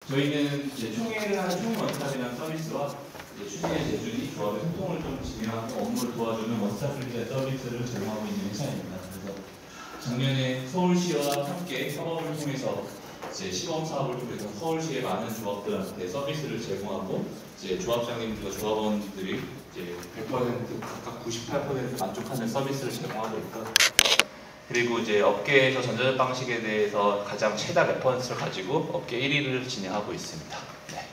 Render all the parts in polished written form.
저희는 이제 총회를 하는 총원탑이라는 서비스와 추진의 제준이 조합의 소통을 좀 진행하고 업무를 도와주는 원스톱 서비스를 제공하고 있는 회사입니다. 그래서 작년에 서울시와 함께 협업을 통해서 이제 시범 사업을 통해서 서울시의 많은 조합들한테 서비스를 제공하고 이제 조합장님들과 조합원들이 이제 100% 각각 98% 만족하는 서비스를 제공하고 있다. 그리고 이제 업계에서 전자적 방식에 대해서 가장 최다 레퍼런스를 가지고 업계 1위를 진행하고 있습니다. 네.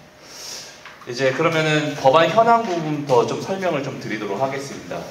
이제 그러면은 법안 현황 부분부터 좀 설명을 좀 드리도록 하겠습니다. 네.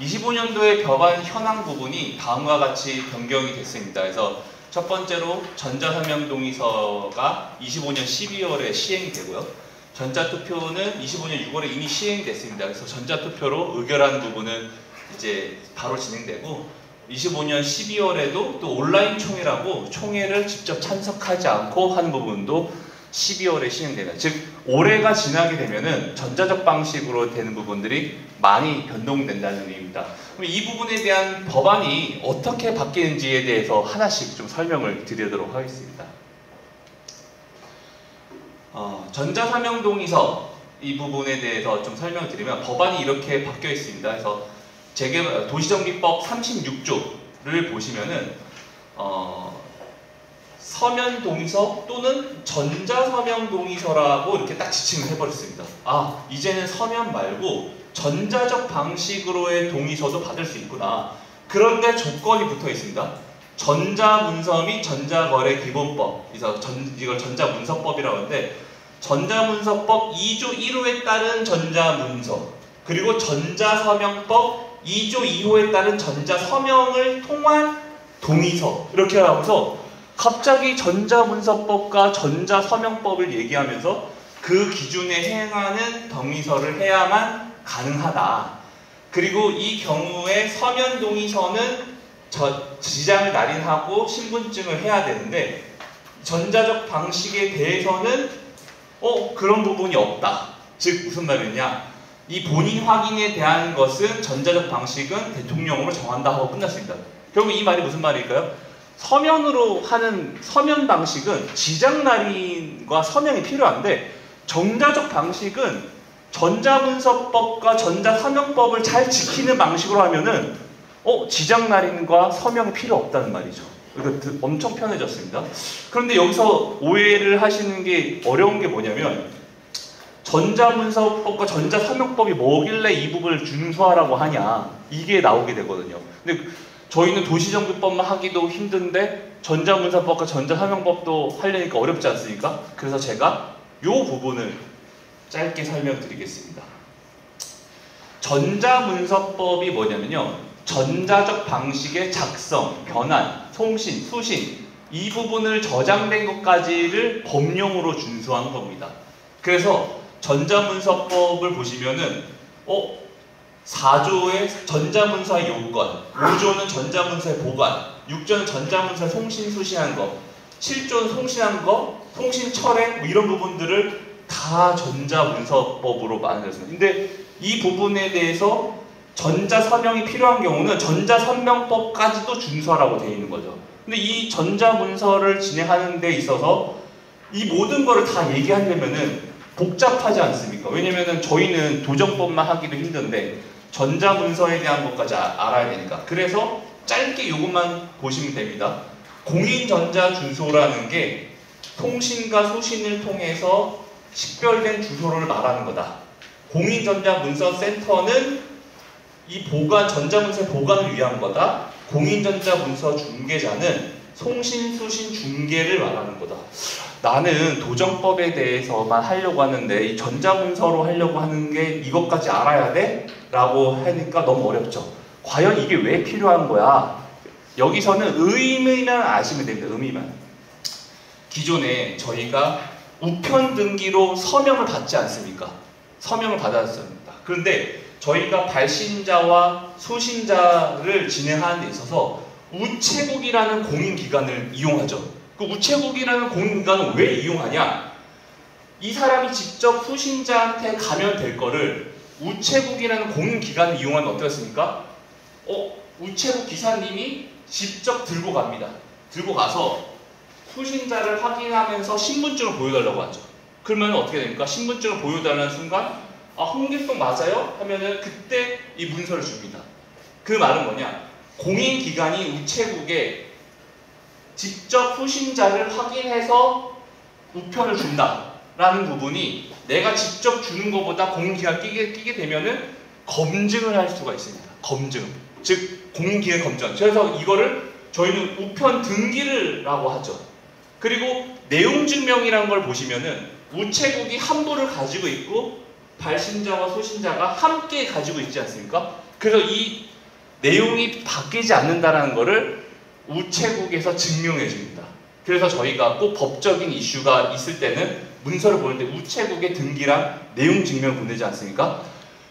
25년도의 법안 현황 부분이 다음과 같이 변경이 됐습니다. 그래서 첫 번째로 전자서명동의서가 25년 12월에 시행이 되고요. 전자투표는 25년 6월에 이미 시행이 됐습니다. 그래서 전자투표로 의결하는 부분은 이제 바로 진행되고 25년 12월에도 또 온라인 총회라고 총회를 직접 참석하지 않고 하는 부분도 12월에 시행됩니다. 즉 올해가 지나게 되면은 전자적 방식으로 되는 부분들이 많이 변동된다는 의미입니다. 그럼 이 부분에 대한 법안이 어떻게 바뀌는지에 대해서 하나씩 좀 설명을 드리도록 하겠습니다. 전자서명동의서 이 부분에 대해서 좀 설명을 드리면 법안이 이렇게 바뀌어 있습니다. 그래서 도시정비법 36조를 보시면은 서면동의서 또는 전자서명동의서라고 이렇게 딱 지칭을 해버렸습니다. 아, 이제는 서면 말고 전자적 방식으로의 동의서도 받을 수 있구나. 그런데 조건이 붙어 있습니다. 전자문서 및 전자거래기본법, 그래서 이걸 전자문서법이라고 하는데 전자문서법 2조 1호에 따른 전자문서, 그리고 전자서명법 2조 2호에 따른 전자서명을 통한 동의서, 이렇게 하면서 갑자기 전자문서법과 전자서명법을 얘기하면서 그 기준에 해당하는 동의서를 해야만 가능하다. 그리고 이 경우에 서면 동의서는 지장을 날인하고 신분증을 해야 되는데 전자적 방식에 대해서는 그런 부분이 없다. 즉 무슨 말이냐, 이 본인 확인에 대한 것은 전자적 방식은 대통령으로 정한다 하고 끝났습니다. 결국 이 말이 무슨 말일까요? 서면으로 하는 서면 방식은 지장 날인과 서명이 필요한데 전자적 방식은 전자문서법과 전자서명법을 잘 지키는 방식으로 하면은 지장 날인과 서명이 필요 없다는 말이죠. 그러니까 엄청 편해졌습니다. 그런데 여기서 오해를 하시는 게 어려운 게 뭐냐면 전자문서법과 전자서명법이 뭐길래 이 부분을 준수하라고 하냐, 이게 나오게 되거든요. 근데 저희는 도시정비법만 하기도 힘든데 전자문서법과 전자서명법도 하려니까 어렵지 않습니까? 그래서 제가 이 부분을 짧게 설명드리겠습니다. 전자문서법이 뭐냐면요, 전자적 방식의 작성, 변환, 송신, 수신, 이 부분을 저장된 것까지를 법령으로 준수한 겁니다. 그래서 전자문서법을 보시면은 4조의 전자문서의 요건, 5조는 전자문서의 보관, 6조는 전자문서의 송신, 수신한 거, 7조는 송신한 거, 송신 철회, 뭐 이런 부분들을 다 전자문서법으로 만들었습니다. 근데 이 부분에 대해서 전자서명이 필요한 경우는 전자서명법까지도 준수하라고 되어 있는 거죠. 근데 이 전자문서를 진행하는 데 있어서 이 모든 거를 다 얘기하려면은 복잡하지 않습니까? 왜냐면은 저희는 도정법만 하기도 힘든데 전자문서에 대한 것까지 알아야 되니까. 그래서 짧게 이것만 보시면 됩니다. 공인전자주소라는 게 통신과 수신을 통해서 식별된 주소를 말하는 거다. 공인전자문서센터는 이 전자문서의 보관을 위한 거다. 공인전자문서 중개자는 송신, 수신, 중개를 말하는 거다. 나는 도정법에 대해서만 하려고 하는데 이 전자문서로 하려고 하는 게 이것까지 알아야 돼? 라고 하니까 너무 어렵죠. 과연 이게 왜 필요한 거야? 여기서는 의미만 아시면 됩니다. 의미만. 기존에 저희가 우편 등기로 서명을 받지 않습니까? 서명을 받았습니다. 그런데 저희가 발신자와 수신자를 진행하는 데 있어서 우체국이라는 공인기관을 이용하죠. 그 우체국이라는 공인기관은 왜 이용하냐? 이 사람이 직접 수신자한테 가면 될 거를 우체국이라는 공인기관을 이용하면 어떻습니까? 우체국 기사님이 직접 들고 갑니다. 들고 가서 수신자를 확인하면서 신분증을 보여달라고 하죠. 그러면 어떻게 됩니까? 신분증을 보여달라는 순간 아, 홍길동 맞아요? 하면은 그때 이 문서를 줍니다. 그 말은 뭐냐? 공인기관이 우체국에 직접 수신자를 확인해서 우편을 준다라는 부분이 내가 직접 주는 것보다 공인기관 끼게 되면은 검증을 할 수가 있습니다. 검증. 즉 공인기관 검증. 그래서 이거를 저희는 우편 등기를라고 하죠. 그리고 내용증명이라는 걸 보시면은 우체국이 한 부를 가지고 있고 발신자와 소신자가 함께 가지고 있지 않습니까? 그래서 이 내용이 바뀌지 않는다는 것을 우체국에서 증명해 줍니다. 그래서 저희가 꼭 법적인 이슈가 있을 때는 문서를 보낼 때 우체국의 등기랑 내용 증명 보내지 않습니까?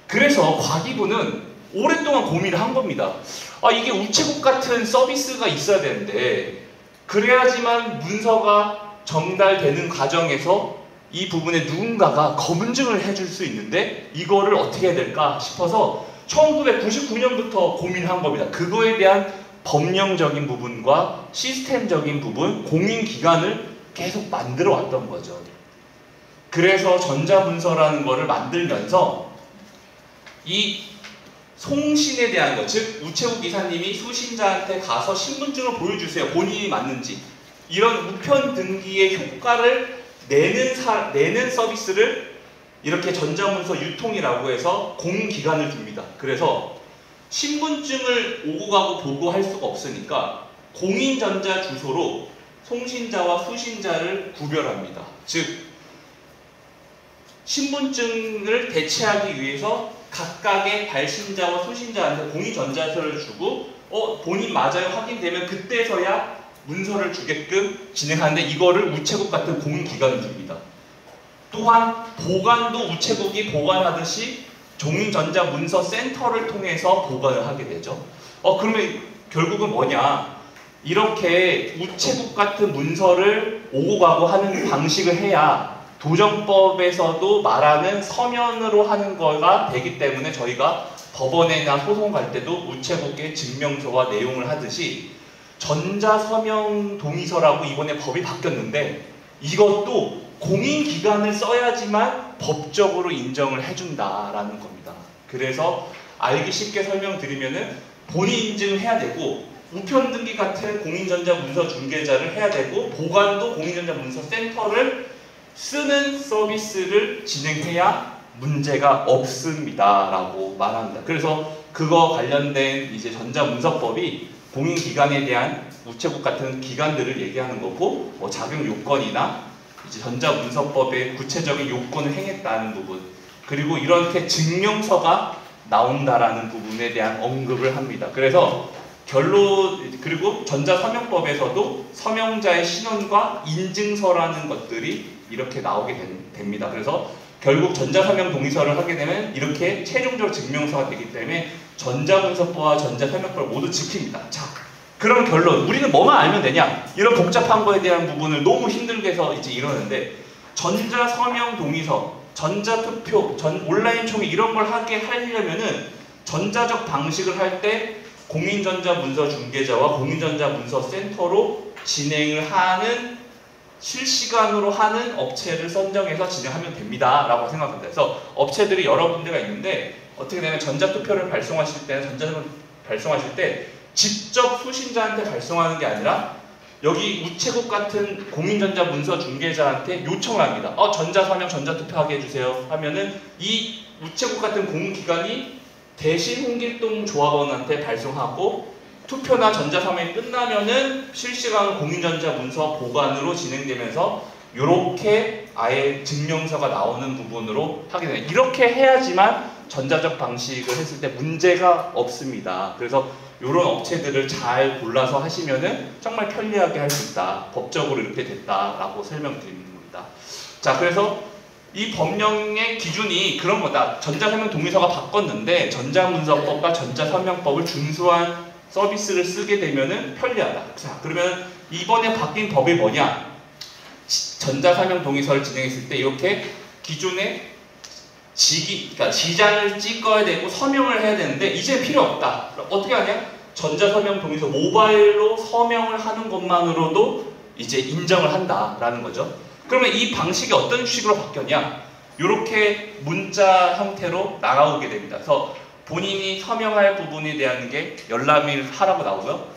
그래서 과기부는 오랫동안 고민을 한 겁니다. 아, 이게 우체국 같은 서비스가 있어야 되는데 그래야지만 문서가 전달되는 과정에서 이 부분에 누군가가 검증을 해줄 수 있는데 이거를 어떻게 해야 될까 싶어서 1999년부터 고민한 겁니다. 그거에 대한 법령적인 부분과 시스템적인 부분, 공인기관을 계속 만들어 왔던 거죠. 그래서 전자문서라는 거를 만들면서 이 송신에 대한 것, 즉 우체국 기사님이 수신자한테 가서 신분증을 보여주세요. 본인이 맞는지. 이런 우편 등기의 효과를 내는 서비스를 이렇게 전자문서 유통이라고 해서 공기관을 줍니다. 그래서 신분증을 오고 가고 보고 할 수가 없으니까 공인전자 주소로 송신자와 수신자를 구별합니다. 즉 신분증을 대체하기 위해서 각각의 발신자와 수신자한테 공인전자서를 주고 본인 맞아요 확인되면 그때서야 문서를 주게끔 진행하는데 이거를 우체국 같은 공인기관이 줍니다. 또한 보관도 우체국이 보관하듯이 종이전자문서센터를 통해서 보관을 하게 되죠. 그러면 결국은 뭐냐? 이렇게 우체국 같은 문서를 오고 가고 하는 방식을 해야 도정법에서도 말하는 서면으로 하는 거가 되기 때문에 저희가 법원에나 소송 갈 때도 우체국의 증명서와 내용을 하듯이 전자서명 동의서라고 이번에 법이 바뀌었는데 이것도 공인기관을 써야지만 법적으로 인정을 해준다라는 겁니다. 그래서 알기 쉽게 설명드리면은 본인 인증을 해야 되고 우편등기 같은 공인전자문서 중개자를 해야 되고 보관도 공인전자문서센터를 쓰는 서비스를 진행해야 문제가 없습니다 라고 말합니다. 그래서 그거 관련된 이제 전자문서법이 공인기관에 대한 우체국 같은 기관들을 얘기하는 거고 자격 요건이나 이제 전자문서법의 구체적인 요건을 행했다는 부분 그리고 이렇게 증명서가 나온다라는 부분에 대한 언급을 합니다. 그래서 그리고 전자서명법에서도 서명자의 신원과 인증서라는 것들이 이렇게 나오게 됩니다. 그래서 결국 전자서명 동의서를 하게 되면 이렇게 최종적으로 증명서가 되기 때문에 전자문서법과 전자서명법을 모두 지킵니다. 자, 그럼 결론. 우리는 뭐만 알면 되냐? 이런 복잡한 거에 대한 부분을 너무 힘들게 해서 이제 이러는데 전자서명 동의서, 전자투표, 온라인 총회 이런 걸 하려면은 전자적 방식을 할 때 공인전자문서 중개자와 공인전자문서센터로 진행을 하는 실시간으로 하는 업체를 선정해서 진행하면 됩니다 라고 생각합니다. 그래서 업체들이 여러 군데가 있는데 어떻게 되면 전자투표를 발송하실 때는 전자서명 발송하실 때 직접 수신자한테 발송하는 게 아니라 여기 우체국 같은 공인전자문서 중개자한테 요청을 합니다. 전자서명 전자투표하게 해주세요 하면은 이 우체국 같은 공기관이 대신 홍길동 조합원한테 발송하고 투표나 전자서명이 끝나면은 실시간 공인전자문서 보관으로 진행되면서 이렇게 아예 증명서가 나오는 부분으로 하게 됩니다. 이렇게 해야지만 전자적 방식을 했을 때 문제가 없습니다. 그래서 이런 업체들을 잘 골라서 하시면은 정말 편리하게 할 수 있다. 법적으로 이렇게 됐다라고 설명드리는 겁니다. 자, 그래서 이 법령의 기준이 그런 거다. 전자서명 동의서가 바꿨는데 전자문서법과 전자서명법을 준수한 서비스를 쓰게 되면은 편리하다. 자, 그러면 이번에 바뀐 법이 뭐냐? 전자서명 동의서를 진행했을 때 이렇게 기존에 그러니까 지장을 찍어야 되고 서명을 해야 되는데 이제 필요 없다. 어떻게 하냐? 전자서명 동의서 모바일로 서명을 하는 것만으로도 이제 인정을 한다라는 거죠. 그러면 이 방식이 어떤 식으로 바뀌었냐? 이렇게 문자 형태로 나가오게 됩니다. 그래서 본인이 서명할 부분에 대한 게 열람을 하라고 나오고요.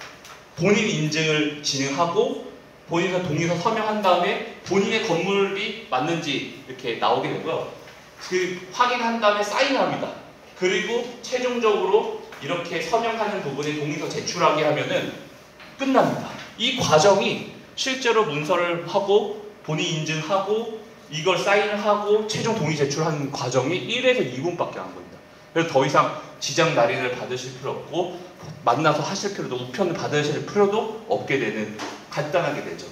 본인 인증을 진행하고 본인의 동의서 서명한 다음에 본인의 건물이 맞는지 이렇게 나오게 되고요. 그 확인한 다음에 사인을 합니다. 그리고 최종적으로 이렇게 서명하는 부분에 동의서 제출하게 하면은 끝납니다. 이 과정이 실제로 문서를 하고 본인 인증하고 이걸 사인을 하고 최종 동의 제출하는 과정이 1에서 2분밖에 안 겁니다. 그래서 더 이상 지장 날인을 받으실 필요 없고 만나서 하실 필요도 우편을 받으실 필요도 없게 되는 간단하게 되죠.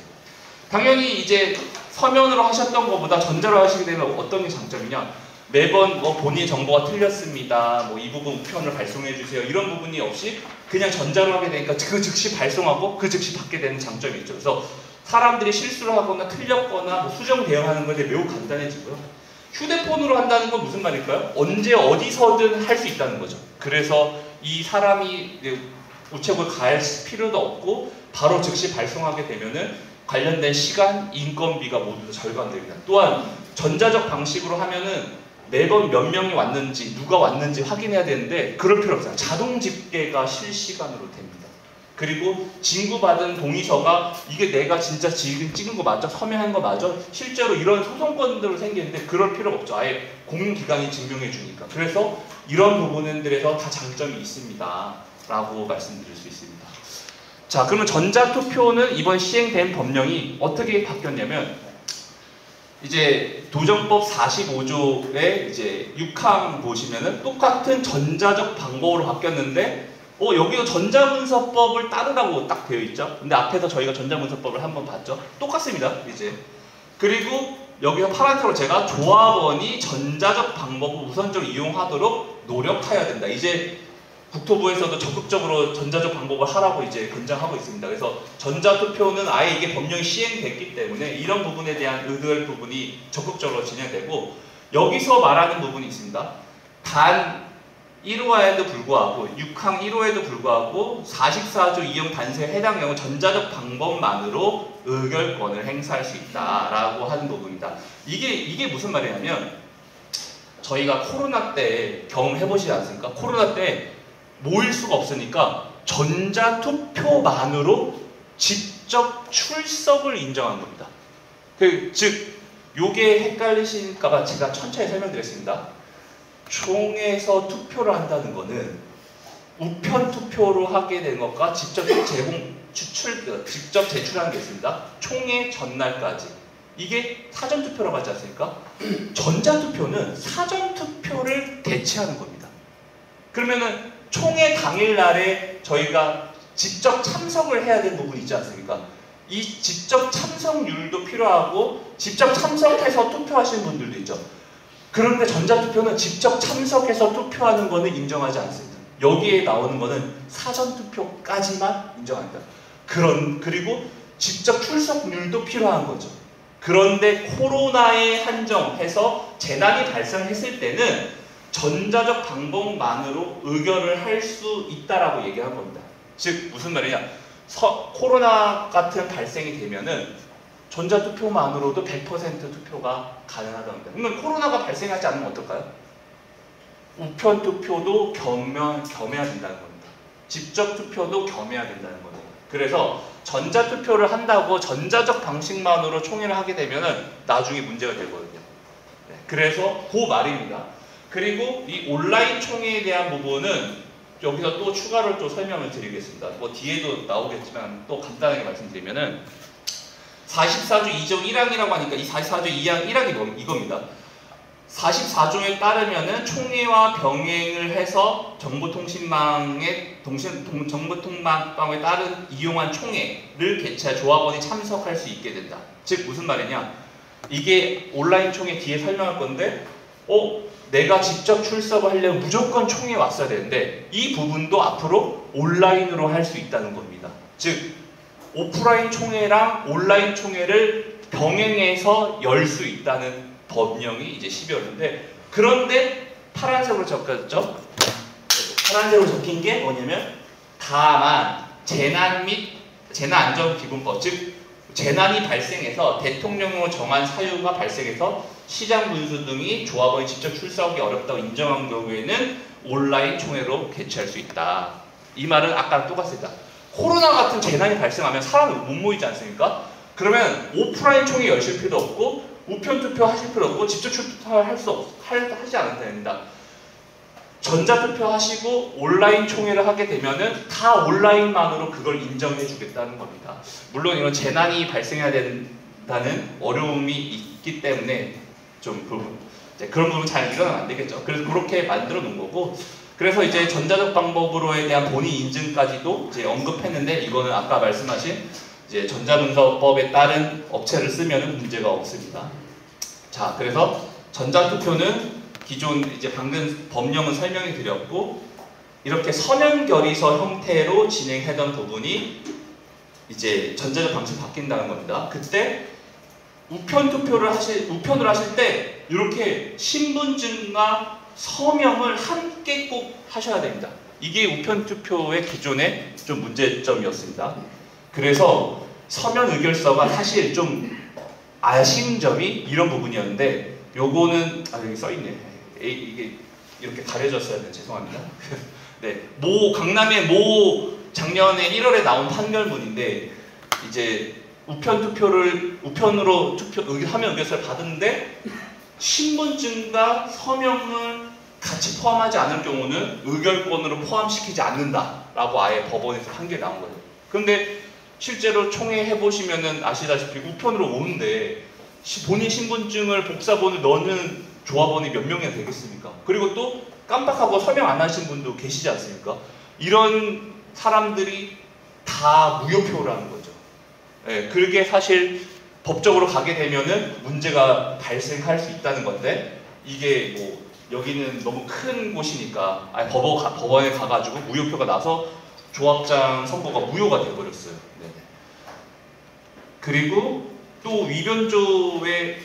당연히 이제 서면으로 하셨던 것보다 전자로 하시게 되면 어떤 게 장점이냐? 매번 본인 정보가 틀렸습니다. 이 부분 우편을 발송해 주세요. 이런 부분이 없이 그냥 전자로 하게 되니까 그 즉시 발송하고 그 즉시 받게 되는 장점이 있죠. 그래서 사람들이 실수를 하거나 틀렸거나 수정 대응하는 것에 매우 간단해지고요. 휴대폰으로 한다는 건 무슨 말일까요? 언제 어디서든 할 수 있다는 거죠. 그래서 이 사람이 우체국에 갈 필요도 없고 바로 즉시 발송하게 되면은 관련된 시간, 인건비가 모두 다 절감됩니다. 또한 전자적 방식으로 하면은 매번 몇 명이 왔는지 누가 왔는지 확인해야 되는데 그럴 필요 없어요. 자동 집계가 실시간으로 됩니다. 그리고 진구받은 동의서가 이게 내가 진짜 지금 찍은 거 맞아? 서명한 거 맞아? 실제로 이런 소송권들로 생기는데 그럴 필요가 없죠. 아예 공기관이 증명해 주니까. 그래서 이런 부분들에서 다 장점이 있습니다. 라고 말씀드릴 수 있습니다. 자, 그러면 전자투표는 이번 시행된 법령이 어떻게 바뀌었냐면 이제 도정법 45조의 이제 6항 보시면은 똑같은 전자적 방법으로 바뀌었는데 여기도 전자문서법을 따르라고 딱 되어 있죠. 근데 앞에서 저희가 전자문서법을 한번 봤죠. 똑같습니다. 이제 그리고 여기서 파란색으로 제가 조합원이 전자적 방법을 우선적으로 이용하도록 노력해야 된다. 이제 국토부에서도 적극적으로 전자적 방법을 하라고 이제 권장하고 있습니다. 그래서 전자투표는 아예 이게 법령이 시행됐기 때문에 이런 부분에 대한 의결 부분이 적극적으로 진행되고 여기서 말하는 부분이 있습니다. 단 1호에도 불구하고 6항 1호에도 불구하고 44조 2형 단서에 해당 경우 전자적 방법만으로 의결권을 행사할 수 있다라고 하는 부분입니다. 이게 무슨 말이냐면 저희가 코로나 때 경험해 보시지 않습니까? 코로나 때 모일 수가 없으니까 전자투표만으로 직접 출석을 인정한 겁니다. 즉 요게 헷갈리실까봐 제가 천천히 설명드리겠습니다. 총에서 투표를 한다는 거는 우편 투표로 하게 된 것과 직접 직접 제출하는 게 있습니다. 총회 전날까지. 이게 사전투표라고 하지 않습니까? 전자투표는 사전투표를 대체하는 겁니다. 그러면은 총회 당일날에 저희가 직접 참석을 해야 되는 부분이 있지 않습니까? 이 직접 참석률도 필요하고 직접 참석해서 투표하시는 분들도 있죠. 그런데 전자투표는 직접 참석해서 투표하는 거는 인정하지 않습니다. 여기에 나오는 거는 사전투표까지만 인정합니다. 그리고 직접 출석률도 필요한 거죠. 그런데 코로나에 한정해서 재난이 발생했을 때는 전자적 방법만으로 의결을 할 수 있다라고 얘기한 겁니다. 즉 무슨 말이냐? 코로나 같은 발생이 되면은 전자투표만으로도 100% 투표가 가능하다는 겁니다. 그러면 코로나가 발생하지 않으면 어떨까요? 우편 투표도 겸해야 된다는 겁니다. 직접 투표도 겸해야 된다는 거죠. 그래서 전자투표를 한다고 전자적 방식만으로 총회를 하게 되면은 나중에 문제가 되거든요. 그래서 그 말입니다. 그리고 이 온라인 총회에 대한 부분은 여기서 또 추가로 또 설명을 드리겠습니다. 뒤에도 나오겠지만 또 간단하게 말씀드리면은 44조 2조 1항이라고 하니까 이 44조 2항 1항이 이겁니다. 44조에 따르면은 총회와 병행을 해서 정보통신망에 따른 이용한 총회를 개최 조합원이 참석할 수 있게 된다. 즉 무슨 말이냐? 이게 온라인 총회 뒤에 설명할 건데 내가 직접 출석을 하려면 무조건 총회에 왔어야 되는데 이 부분도 앞으로 온라인으로 할 수 있다는 겁니다. 즉 오프라인 총회랑 온라인 총회를 병행해서 열 수 있다는 법령이 이제 12월인데 그런데 파란색으로 적혀졌죠? 파란색으로 적힌 게 뭐냐면 다만 재난안전기금법 즉 재난이 발생해서 대통령으로 정한 사유가 발생해서 시장 군수 등이 조합원이 직접 출석하기 어렵다고 인정한 경우에는 온라인 총회로 개최할 수 있다. 이 말은 아까랑 똑같습니다. 코로나 같은 재난이 발생하면 사람이 못 모이지 않습니까? 그러면 오프라인 총회 여실 필요도 없고 우편 투표 하실 필요 없고 직접 출석할 하지 않아도 됩니다. 전자투표 하시고 온라인 총회를 하게 되면은 다 온라인만으로 그걸 인정해 주겠다는 겁니다. 물론 이런 재난이 발생해야 된다는 어려움이 있기 때문에 좀 그런 부분 잘 일어나면 안 되겠죠. 그래서 그렇게 만들어 놓은 거고, 그래서 이제 전자적 방법으로에 대한 본인 인증까지도 이제 언급했는데, 이거는 아까 말씀하신 이제 전자문서법에 따른 업체를 쓰면은 문제가 없습니다. 자, 그래서 전자투표는 기존 이제 방금 법령은 설명해 드렸고, 이렇게 서면 결의서 형태로 진행하던 부분이 이제 전자적 방식으로 바뀐다는 겁니다. 그때 우편으로 하실 때 이렇게 신분증과 서명을 함께 꼭 하셔야 됩니다. 이게 우편투표의 기존의 좀 문제점이었습니다. 그래서 서면 의결서가 사실 좀 아쉬운 점이 이런 부분이었는데, 요거는 여기 써있네. 이게 이렇게 가려졌어야 돼. 죄송합니다. 네, 강남의 작년에 1월에 나온 판결문인데, 이제 우편으로 하면 의결서를 받은데 신분증과 서명을 같이 포함하지 않을 경우는 의결권으로 포함시키지 않는다라고 아예 법원에서 판결이 나온 거예요. 그런데 실제로 총회 해보시면은 아시다시피 우편으로 오는데 본인 신분증을 복사본을 넣는 조합원이 몇 명이나 되겠습니까? 그리고 또 깜빡하고 서명 안 하신 분도 계시지 않습니까? 이런 사람들이 다 무효표라는 거죠. 네, 그게 사실 법적으로 가게 되면은 문제가 발생할 수 있다는 건데, 이게 뭐 여기는 너무 큰 곳이니까 법원에 가가지고 무효표가 나서 조합장 선거가 무효가 돼버렸어요. 네. 그리고 또 위변조에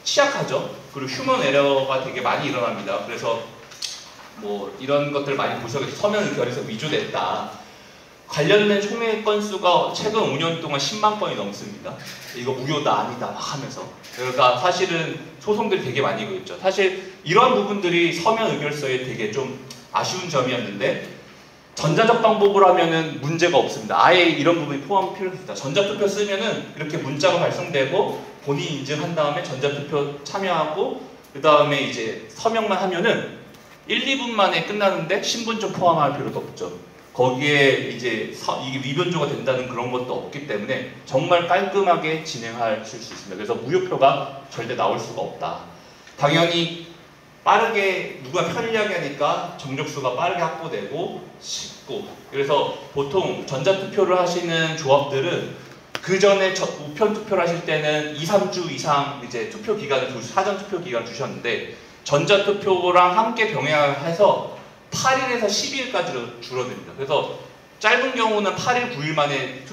취약하죠. 그리고 휴먼 에러가 되게 많이 일어납니다. 그래서 뭐 이런 것들 많이 보셔서 서면 의결에서 위조됐다. 관련된 총회 건수가 최근 5년 동안 10만 건이 넘습니다. 이거 무효다 아니다 막 하면서. 그러니까 사실은 소송들이 되게 많이 있고 있죠. 사실 이런 부분들이 서면 의결서에 되게 좀 아쉬운 점이었는데, 전자적 방법으로 하면은 문제가 없습니다. 아예 이런 부분이 포함 필요 없습니다. 전자투표 쓰면은 이렇게 문자가 발송되고 본인 인증한 다음에 전자투표 참여하고 그 다음에 이제 서명만 하면은 1, 2분 만에 끝나는데 신분증 포함할 필요도 없죠. 거기에 이제 이게 위변조가 된다는 그런 것도 없기 때문에 정말 깔끔하게 진행하실 수 있습니다. 그래서 무효표가 절대 나올 수가 없다. 당연히 빠르게 누가 편리하게 하니까 정족수가 빠르게 확보되고 쉽고, 그래서 보통 전자투표를 하시는 조합들은 그 전에 우편 투표를 하실 때는 2, 3주 이상 이제 투표 기간을 사전 투표 기간을 주셨는데, 전자투표랑 함께 병행해서 8일에서 12일까지로 줄어듭니다. 그래서 짧은 경우는 8일, 9일 만에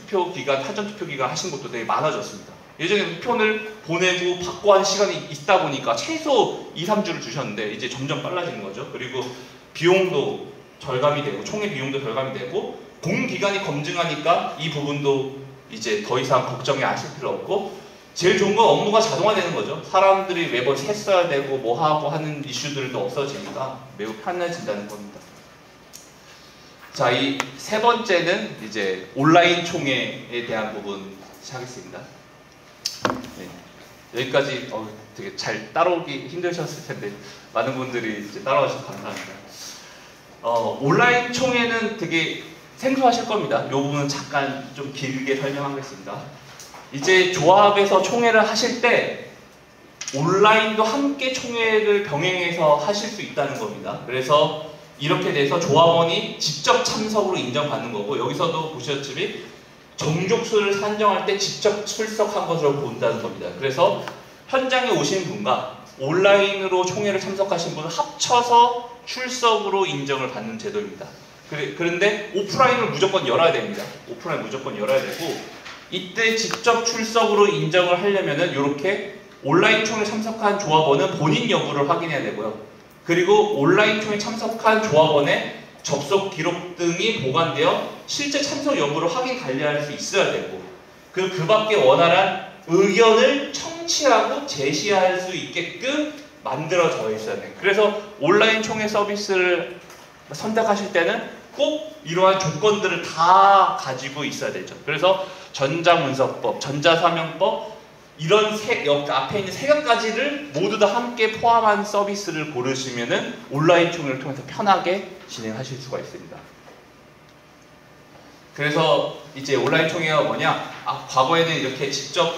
사전 투표 기간 하신 것도 되게 많아졌습니다. 예전에 우편을 보내고 받고 하는 시간이 있다 보니까 최소 2, 3주를 주셨는데 이제 점점 빨라지는 거죠. 그리고 비용도 절감이 되고, 총회 비용도 절감이 되고, 공기관이 검증하니까 이 부분도 이제 더 이상 걱정이 하실 필요 없고, 제일 좋은 건 업무가 자동화되는 거죠. 사람들이 매번 했어야 되고 뭐 하고 하는 이슈들도 없어지니까 매우 편해진다는 겁니다. 자, 이 세 번째는 이제 온라인 총회에 대한 부분 하겠습니다. 네. 여기까지 되게 잘 따라오기 힘드셨을 텐데 많은 분들이 이제 따라와주셔서 감사합니다. 온라인 총회는 되게 생소하실 겁니다. 이 부분은 잠깐 좀 길게 설명하겠습니다. 이제 조합에서 총회를 하실 때 온라인도 함께 총회를 병행해서 하실 수 있다는 겁니다. 그래서 이렇게 돼서 조합원이 직접 참석으로 인정받는 거고, 여기서도 보셨지만 정족수를 산정할 때 직접 출석한 것으로 본다는 겁니다. 그래서 현장에 오신 분과 온라인으로 총회를 참석하신 분을 합쳐서 출석으로 인정을 받는 제도입니다. 그런데 오프라인을 무조건 열어야 됩니다. 오프라인 무조건 열어야 되고, 이때 직접 출석으로 인정을 하려면은 이렇게 온라인 총회 참석한 조합원은 본인 여부를 확인해야 되고요. 그리고 온라인 총회 참석한 조합원의 접속 기록 등이 보관되어 실제 참석 여부를 확인 관리할 수 있어야 되고, 그 밖에 원활한 의견을 청취하고 제시할 수 있게끔 만들어져 있어야 돼요. 그래서 온라인 총회 서비스를 선택하실 때는 꼭 이러한 조건들을 다 가지고 있어야 되죠. 그래서 전자문서법, 전자사명법 이런 여기 앞에 있는 세 가지를 모두 다 함께 포함한 서비스를 고르시면은 온라인 총회를 통해서 편하게 진행하실 수가 있습니다. 그래서 이제 온라인 총회가 뭐냐? 과거에는 이렇게 직접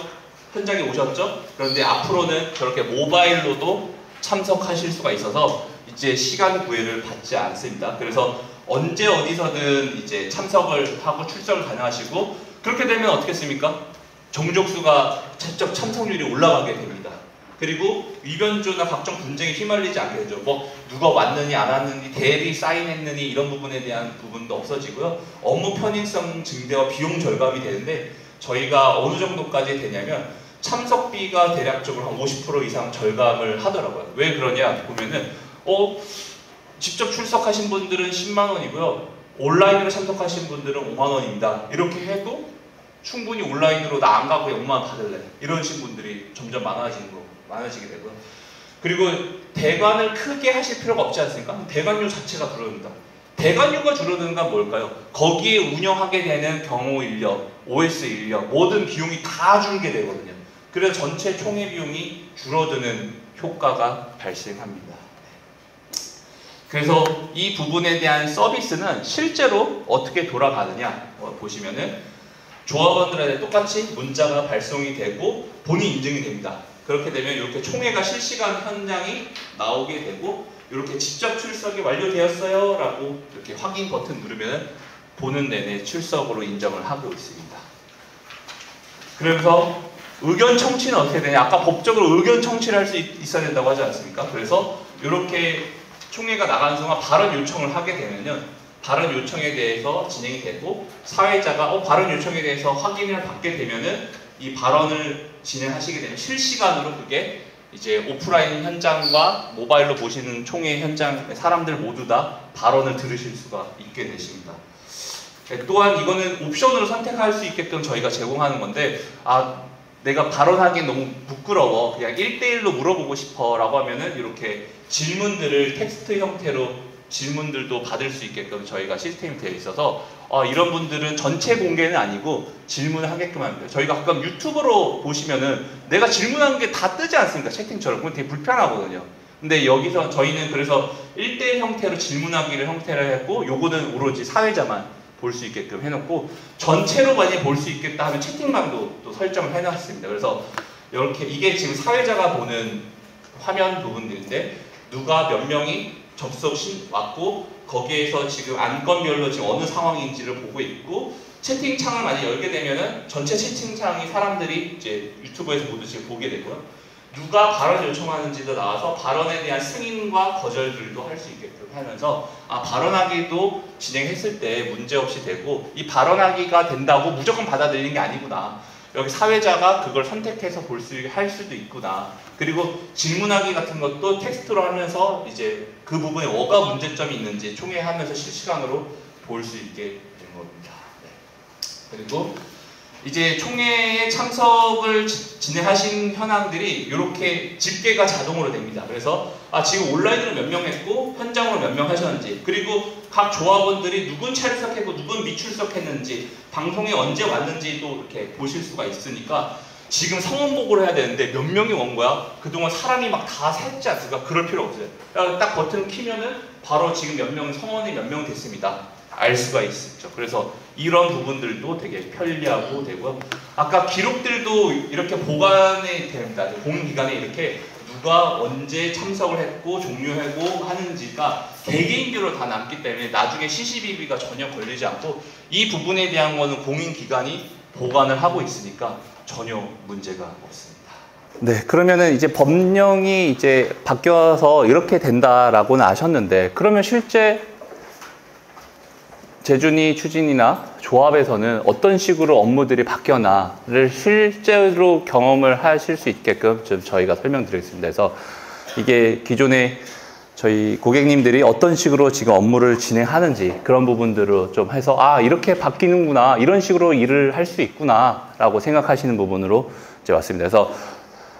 현장에 오셨죠? 그런데 앞으로는 저렇게 모바일로도 참석하실 수가 있어서 이제 시간 구애를 받지 않습니다. 그래서 언제 어디서든 이제 참석을 하고 출석을 가능하시고, 그렇게 되면 어떻겠습니까? 정족수가 직접 참석률이 올라가게 됩니다. 그리고 위변조나 각종 분쟁에 휘말리지 않게 되죠. 뭐 누가 왔느니 안 왔느니, 대리 사인했느니 이런 부분에 대한 부분도 없어지고요. 업무 편의성 증대와 비용 절감이 되는데, 저희가 어느 정도까지 되냐면 참석비가 대략적으로 한 50% 이상 절감을 하더라고요. 왜 그러냐 보면은 직접 출석하신 분들은 10만 원이고요. 온라인으로 참석하신 분들은 5만 원입니다. 이렇게 해도 충분히 온라인으로 나 안 가고 5만 원 받을래, 이러신 분들이 점점 많아지게 되고요. 그리고 대관을 크게 하실 필요가 없지 않습니까? 대관료 자체가 줄어든다. 대관료가 줄어드는 건 뭘까요? 거기에 운영하게 되는 경호 인력, OS 인력, 모든 비용이 다 줄게 되거든요. 그래서 전체 총회 비용이 줄어드는 효과가 발생합니다. 그래서 이 부분에 대한 서비스는 실제로 어떻게 돌아가느냐 보시면은, 조합원들한테 똑같이 문자가 발송이 되고 본인 인증이 됩니다. 그렇게 되면 이렇게 총회가 실시간 현장이 나오게 되고, 이렇게 직접 출석이 완료되었어요 라고 이렇게 확인 버튼 누르면 보는 내내 출석으로 인정을 하고 있습니다. 그래서 의견 청취는 어떻게 되냐? 아까 법적으로 의견 청취를 할 수 있어야 된다고 하지 않습니까? 그래서 이렇게 총회가 나가는 동안 발언 요청을 하게 되면요, 발언 요청에 대해서 진행이 되고, 사회자가 발언 요청에 대해서 확인을 받게 되면은 이 발언을 진행하시게 되면 실시간으로 그게 이제 오프라인 현장과 모바일로 보시는 총회 현장 사람들 모두 다 발언을 들으실 수가 있게 되십니다. 또한 이거는 옵션으로 선택할 수 있게끔 저희가 제공하는 건데, 내가 발언하기 너무 부끄러워, 그냥 1대1로 물어보고 싶어 라고 하면은 이렇게 질문들을 텍스트 형태로 질문들도 받을 수 있게끔 저희가 시스템이 되어 있어서, 이런 분들은 전체 공개는 아니고 질문을 하게끔 합니다. 저희가 가끔 유튜브로 보시면은 내가 질문하는 게 다 뜨지 않습니까? 채팅처럼. 그건 되게 불편하거든요. 근데 여기서 저희는 그래서 1대1 형태로 질문하기를 형태를 했고, 요거는 오로지 사회자만 볼 수 있게끔 해놓고, 전체로 많이 볼 수 있겠다 하면 채팅방도 또 설정을 해놨습니다. 그래서 이렇게 이게 지금 사회자가 보는 화면 부분들인데, 누가 몇 명이 왔고, 거기에서 지금 안건별로 지금 어느 상황인지를 보고 있고, 채팅창을 많이 열게 되면은 전체 채팅창이 사람들이 이제 유튜브에서 모두 지금 보게 되고요. 누가 발언 요청하는지도 나와서 발언에 대한 승인과 거절들도 할 수 있게끔 하면서, 발언하기도 진행했을 때 문제없이 되고, 이 발언하기가 된다고 무조건 받아들이는 게 아니구나, 여기 사회자가 그걸 선택해서 할 수도 있구나, 그리고 질문하기 같은 것도 텍스트로 하면서 이제 그 부분에 뭐가 문제점이 있는지 총회하면서 실시간으로 볼 수 있게 된 겁니다. 네. 그리고 이제 총회에 참석을 진행하신 현황들이 이렇게 집계가 자동으로 됩니다. 그래서 지금 온라인으로 몇 명 했고 현장으로 몇 명 하셨는지, 그리고 각 조합원들이 누군 출석했고 누군 미출석했는지, 방송에 언제 왔는지도 이렇게 보실 수가 있으니까, 지금 성원 보고를 해야 되는데 몇 명이 온 거야? 그동안 사람이 막 다 샜지 않습니까? 그럴 필요 없어요. 딱 버튼 키면은 바로 지금 성원이 몇 명 됐습니다, 알 수가 있죠. 그래서 이런 부분들도 되게 편리하고 되고요. 아까 기록들도 이렇게 보관이 됩니다. 공기간에 이렇게 누가 언제 참석을 했고 종료하고 하는지가 개개인별로 다 남기 때문에 나중에 CCBB가 전혀 걸리지 않고, 이 부분에 대한 거는 공인기관이 보관을 하고 있으니까 전혀 문제가 없습니다. 네, 그러면은 이제 법령이 이제 바뀌어서 이렇게 된다라고는 아셨는데, 그러면 실제 재준이 추진이나 조합에서는 어떤 식으로 업무들이 바뀌어나를 실제로 경험을 하실 수 있게끔 좀 저희가 설명드리겠습니다. 그래서 이게 기존에 저희 고객님들이 어떤 식으로 지금 업무를 진행하는지 그런 부분들을 좀 해서 아 이렇게 바뀌는구나 이런 식으로 일을 할 수 있구나 라고 생각하시는 부분으로 이제 왔습니다. 그래서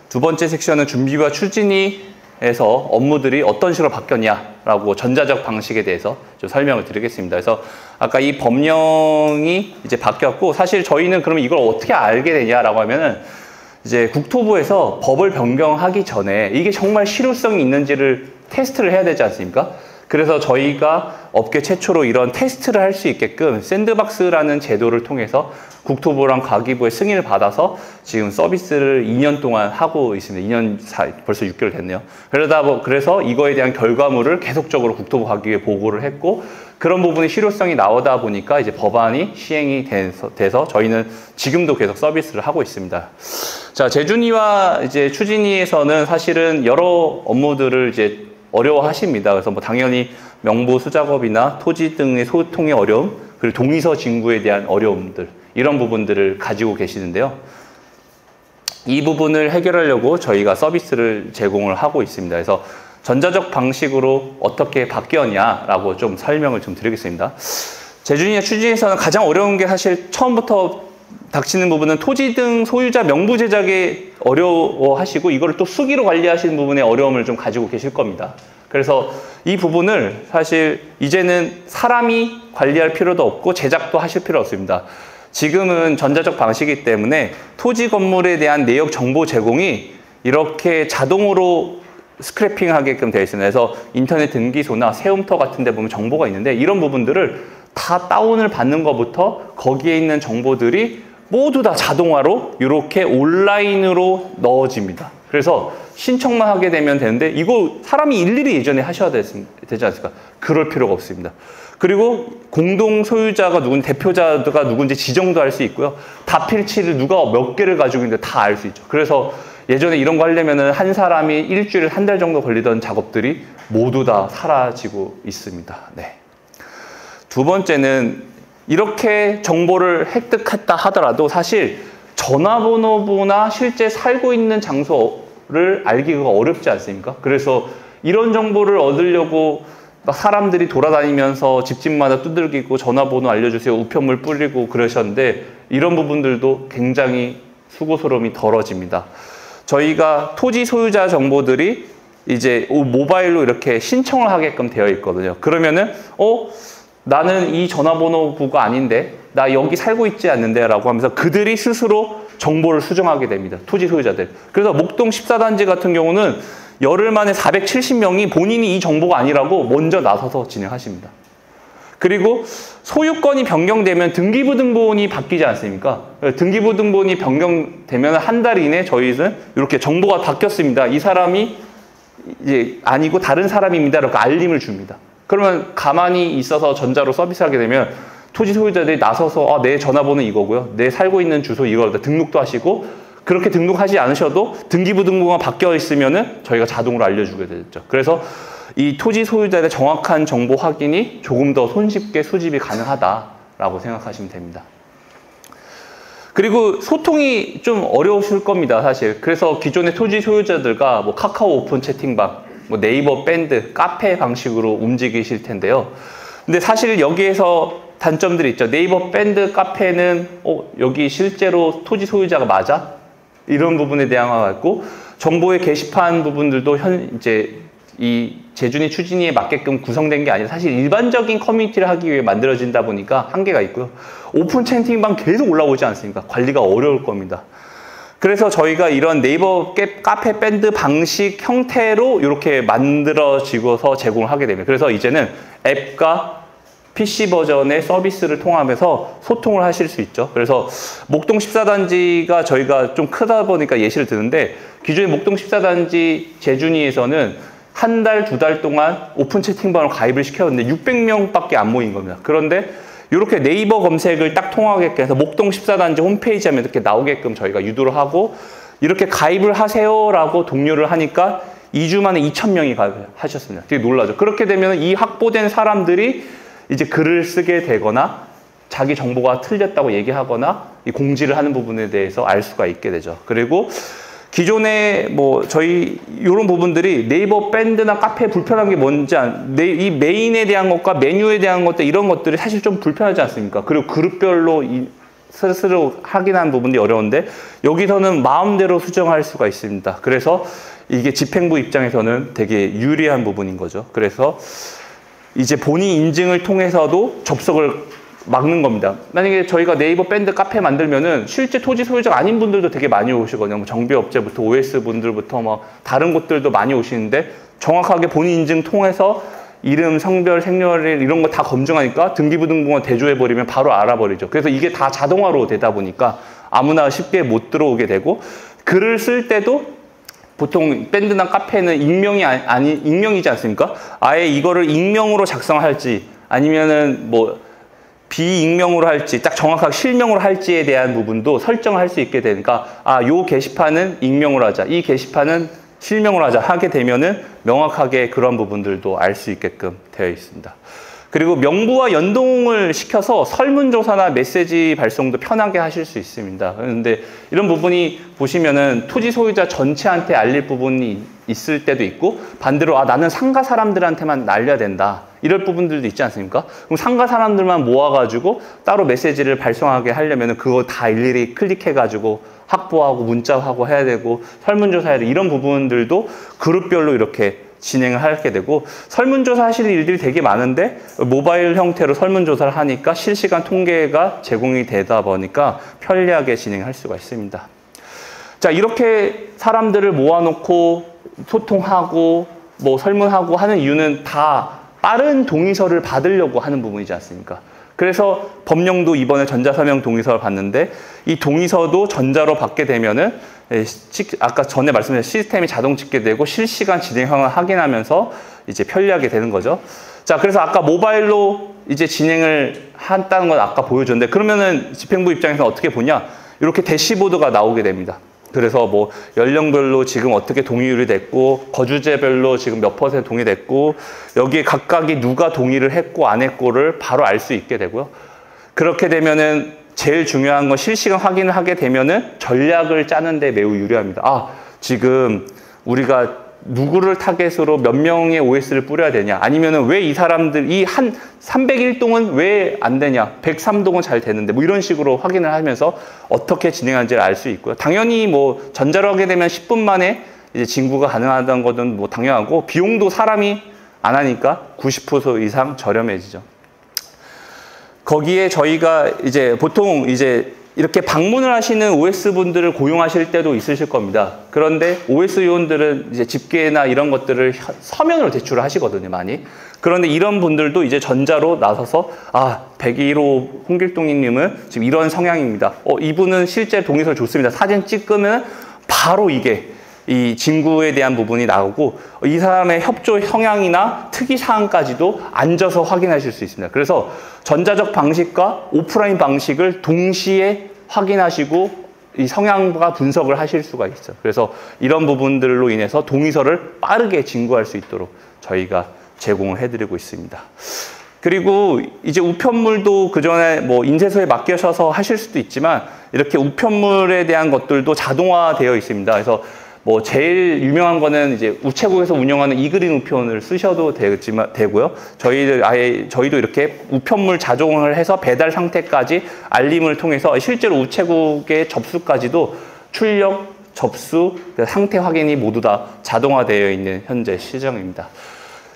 두 번째 섹션은 준비와 추진위에서 업무들이 어떤 식으로 바뀌었냐라고 전자적 방식에 대해서 좀 설명을 드리겠습니다. 그래서 아까 이 법령이 이제 바뀌었고 사실 저희는 그러면 이걸 어떻게 알게 되냐라고 하면은 이제 국토부에서 법을 변경하기 전에 이게 정말 실효성이 있는지를 테스트를 해야 되지 않습니까? 그래서 저희가 업계 최초로 이런 테스트를 할 수 있게끔 샌드박스라는 제도를 통해서 국토부랑 과기부의 승인을 받아서 지금 서비스를 2년 동안 하고 있습니다. 2년 벌써 6개월 됐네요. 그래서 이거에 대한 결과물을 계속적으로 국토부 과기부에 보고를 했고 그런 부분의 실효성이 나오다 보니까 이제 법안이 시행이 돼서 저희는 지금도 계속 서비스를 하고 있습니다. 자, 재준위와 이제 추진위에서는 사실은 여러 업무들을 이제 어려워하십니다. 그래서 뭐 당연히 명부 수작업이나 토지 등의 소통의 어려움, 그리고 동의서 진구에 대한 어려움들 이런 부분들을 가지고 계시는데요. 이 부분을 해결하려고 저희가 서비스를 제공을 하고 있습니다. 그래서 전자적 방식으로 어떻게 바뀌었냐라고 좀 설명을 좀 드리겠습니다. 재준위와 추진위에서는 가장 어려운 게 사실 처음부터 닥치는 부분은 토지 등 소유자 명부 제작에 어려워하시고 이거를 또 수기로 관리하시는 부분에 어려움을 좀 가지고 계실 겁니다. 그래서 이 부분을 사실 이제는 사람이 관리할 필요도 없고 제작도 하실 필요 없습니다. 지금은 전자적 방식이기 때문에 토지 건물에 대한 내역 정보 제공이 이렇게 자동으로 스크래핑 하게끔 되어 있습니다. 그래서 인터넷 등기소나 세움터 같은 데 보면 정보가 있는데 이런 부분들을 다 다운을 받는 것부터 거기에 있는 정보들이 모두 다 자동화로 이렇게 온라인으로 넣어집니다. 그래서 신청만 하게 되면 되는데 이거 사람이 일일이 예전에 하셔야 되지 않습니까? 그럴 필요가 없습니다. 그리고 공동 소유자가 누군지 대표자가 누군지 지정도 할 수 있고요. 다필치를 누가 몇 개를 가지고 있는데 다 알 수 있죠. 그래서 예전에 이런 거 하려면 한 사람이 일주일 한 달 정도 걸리던 작업들이 모두 다 사라지고 있습니다. 네. 두 번째는 이렇게 정보를 획득했다 하더라도 사실 전화번호부나 실제 살고 있는 장소를 알기가 어렵지 않습니까? 그래서 이런 정보를 얻으려고 막 사람들이 돌아다니면서 집집마다 두들기고 전화번호 알려주세요, 우편물 뿌리고 그러셨는데 이런 부분들도 굉장히 수고스러움이 덜어집니다. 저희가 토지 소유자 정보들이 이제 모바일로 이렇게 신청을 하게끔 되어 있거든요. 그러면은 나는 이 전화번호부가 아닌데 나 여기 살고 있지 않는데 라고 하면서 그들이 스스로 정보를 수정하게 됩니다. 토지 소유자들. 그래서 목동 14단지 같은 경우는 열흘 만에 470명이 본인이 이 정보가 아니라고 먼저 나서서 진행하십니다. 그리고 소유권이 변경되면 등기부등본이 바뀌지 않습니까? 등기부등본이 변경되면 한 달 이내 저희는 이렇게 정보가 바뀌었습니다. 이 사람이 이제 아니고 다른 사람입니다. 이렇게 알림을 줍니다. 그러면 가만히 있어서 전자로 서비스하게 되면 토지 소유자들이 나서서 내 전화번호 이거고요. 내 살고 있는 주소 이거다. 등록도 하시고 그렇게 등록하지 않으셔도 등기부등본만 바뀌어 있으면은 저희가 자동으로 알려주게 되죠. 그래서 이 토지 소유자의 정확한 정보 확인이 조금 더 손쉽게 수집이 가능하다라고 생각하시면 됩니다. 그리고 소통이 좀 어려우실 겁니다, 사실. 그래서 기존의 토지 소유자들과 뭐 카카오 오픈 채팅방, 뭐 네이버 밴드, 카페 방식으로 움직이실 텐데요. 근데 사실 여기에서 단점들이 있죠. 네이버 밴드, 카페는 여기 실제로 토지 소유자가 맞아? 이런 부분에 대한 거가 있고 정보의 게시판 부분들도 이제 이 재준위 추진위에 맞게끔 구성된 게 아니라 사실 일반적인 커뮤니티를 하기 위해 만들어진다 보니까 한계가 있고요. 오픈 채팅방 계속 올라오지 않습니까? 관리가 어려울 겁니다. 그래서 저희가 이런 네이버 카페 밴드 방식 형태로 이렇게 만들어지고서 제공을 하게 됩니다. 그래서 이제는 앱과 PC 버전의 서비스를 통하면서 소통을 하실 수 있죠. 그래서 목동 14단지가 저희가 좀 크다 보니까 예시를 드는데 기존의 목동 14단지 재준위에서는 한 달, 두 달 동안 오픈 채팅방을 가입을 시켰는데 600명밖에 안 모인 겁니다. 그런데 이렇게 네이버 검색을 딱 통하게끔 해서 목동 14단지 홈페이지 하면 이렇게 나오게끔 저희가 유도를 하고 이렇게 가입을 하세요라고 독려를 하니까 2주 만에 2,000명이 가입하셨습니다. 되게 놀라죠. 그렇게 되면 이 확보된 사람들이 이제 글을 쓰게 되거나 자기 정보가 틀렸다고 얘기하거나 이 공지를 하는 부분에 대해서 알 수가 있게 되죠. 그리고 기존에 뭐 저희 이런 부분들이 네이버 밴드나 카페에 불편한 게 뭔지 이 메인에 대한 것과 메뉴에 대한 것들 이런 것들이 사실 좀 불편하지 않습니까? 그리고 그룹별로 스스로 확인하는 부분이 어려운데 여기서는 마음대로 수정할 수가 있습니다. 그래서 이게 집행부 입장에서는 되게 유리한 부분인 거죠. 그래서 이제 본인 인증을 통해서도 접속을 막는 겁니다. 만약에 저희가 네이버 밴드 카페 만들면은 실제 토지 소유자가 아닌 분들도 되게 많이 오시거든요. 뭐 정비업체부터 OS 분들부터 뭐 다른 곳들도 많이 오시는데 정확하게 본인 인증 통해서 이름, 성별, 생년일 이런 거 다 검증하니까 등기부등본만 대조해버리면 바로 알아버리죠. 그래서 이게 다 자동화로 되다 보니까 아무나 쉽게 못 들어오게 되고 글을 쓸 때도 보통 밴드나 카페는 익명이지 않습니까? 아예 이거를 익명으로 작성할지 아니면은 뭐 비익명으로 할지 딱 정확하게 실명으로 할지에 대한 부분도 설정할 수 있게 되니까 요 게시판은 익명으로 하자, 이 게시판은 실명으로 하자 하게 되면은 명확하게 그런 부분들도 알 수 있게끔 되어 있습니다. 그리고 명부와 연동을 시켜서 설문조사나 메시지 발송도 편하게 하실 수 있습니다. 그런데 이런 부분이 보시면은 토지 소유자 전체한테 알릴 부분이 있을 때도 있고 반대로 나는 상가 사람들한테만 날려야 된다. 이럴 부분들도 있지 않습니까? 그럼 상가 사람들만 모아가지고 따로 메시지를 발송하게 하려면 그거 다 일일이 클릭해가지고 확보하고 문자하고 해야 되고 설문조사해야 되고 이런 부분들도 그룹별로 이렇게 진행을 하게 되고 설문조사 하시는 일들이 되게 많은데 모바일 형태로 설문조사를 하니까 실시간 통계가 제공이 되다 보니까 편리하게 진행할 수가 있습니다. 자, 이렇게 사람들을 모아놓고 소통하고 뭐 설문하고 하는 이유는 다 빠른 동의서를 받으려고 하는 부분이지 않습니까? 그래서 법령도 이번에 전자서명 동의서를 받는데 이 동의서도 전자로 받게 되면은 아까 전에 말씀드린 시스템이 자동 집계되고 실시간 진행 상황을 확인하면서 이제 편리하게 되는 거죠. 자, 그래서 아까 모바일로 이제 진행을 한다는 건 아까 보여줬는데 그러면은 집행부 입장에서 어떻게 보냐? 이렇게 대시보드가 나오게 됩니다. 그래서 뭐 연령별로 지금 어떻게 동의율이 됐고 거주제별로 지금 몇 % 동의됐고 여기에 각각이 누가 동의를 했고 안 했고를 바로 알 수 있게 되고요. 그렇게 되면은 제일 중요한 건 실시간 확인을 하게 되면은 전략을 짜는 데 매우 유리합니다. 지금 우리가 누구를 타겟으로 몇 명의 OS를 뿌려야 되냐 아니면은 왜 이 사람들 이 한 301동은 왜 안 되냐 103동은 잘 되는데 뭐 이런 식으로 확인을 하면서 어떻게 진행하는지를 알 수 있고요. 당연히 뭐 전자로 하게 되면 10분 만에 이제 진구가 가능하다는 것은 뭐 당연하고 비용도 사람이 안 하니까 90% 이상 저렴해지죠. 거기에 저희가 이제 보통 이제 이렇게 방문을 하시는 OS 분들을 고용하실 때도 있으실 겁니다. 그런데 OS 요원들은 이제 집계나 이런 것들을 서면으로 제출을 하시거든요, 많이. 그런데 이런 분들도 이제 전자로 나서서 101호 홍길동님은 지금 이런 성향입니다. 이분은 실제 동의서를 줬습니다. 사진 찍으면 바로 이게 이 진구에 대한 부분이 나오고 이 사람의 협조 성향이나 특이사항까지도 앉아서 확인하실 수 있습니다. 그래서 전자적 방식과 오프라인 방식을 동시에 확인하시고 이 성향과 분석을 하실 수가 있어요. 그래서 이런 부분들로 인해서 동의서를 빠르게 진구할 수 있도록 저희가 제공을 해드리고 있습니다. 그리고 이제 우편물도 그전에 뭐 인쇄소에 맡겨셔서 하실 수도 있지만 이렇게 우편물에 대한 것들도 자동화되어 있습니다. 그래서 뭐 제일 유명한 거는 이제 우체국에서 운영하는 이그린 우편을 쓰셔도 되고요. 저희도 이렇게 우편물 자동을 해서 배달 상태까지 알림을 통해서 실제로 우체국의 접수까지도 출력, 접수, 상태 확인이 모두 다 자동화되어 있는 현재 시정입니다.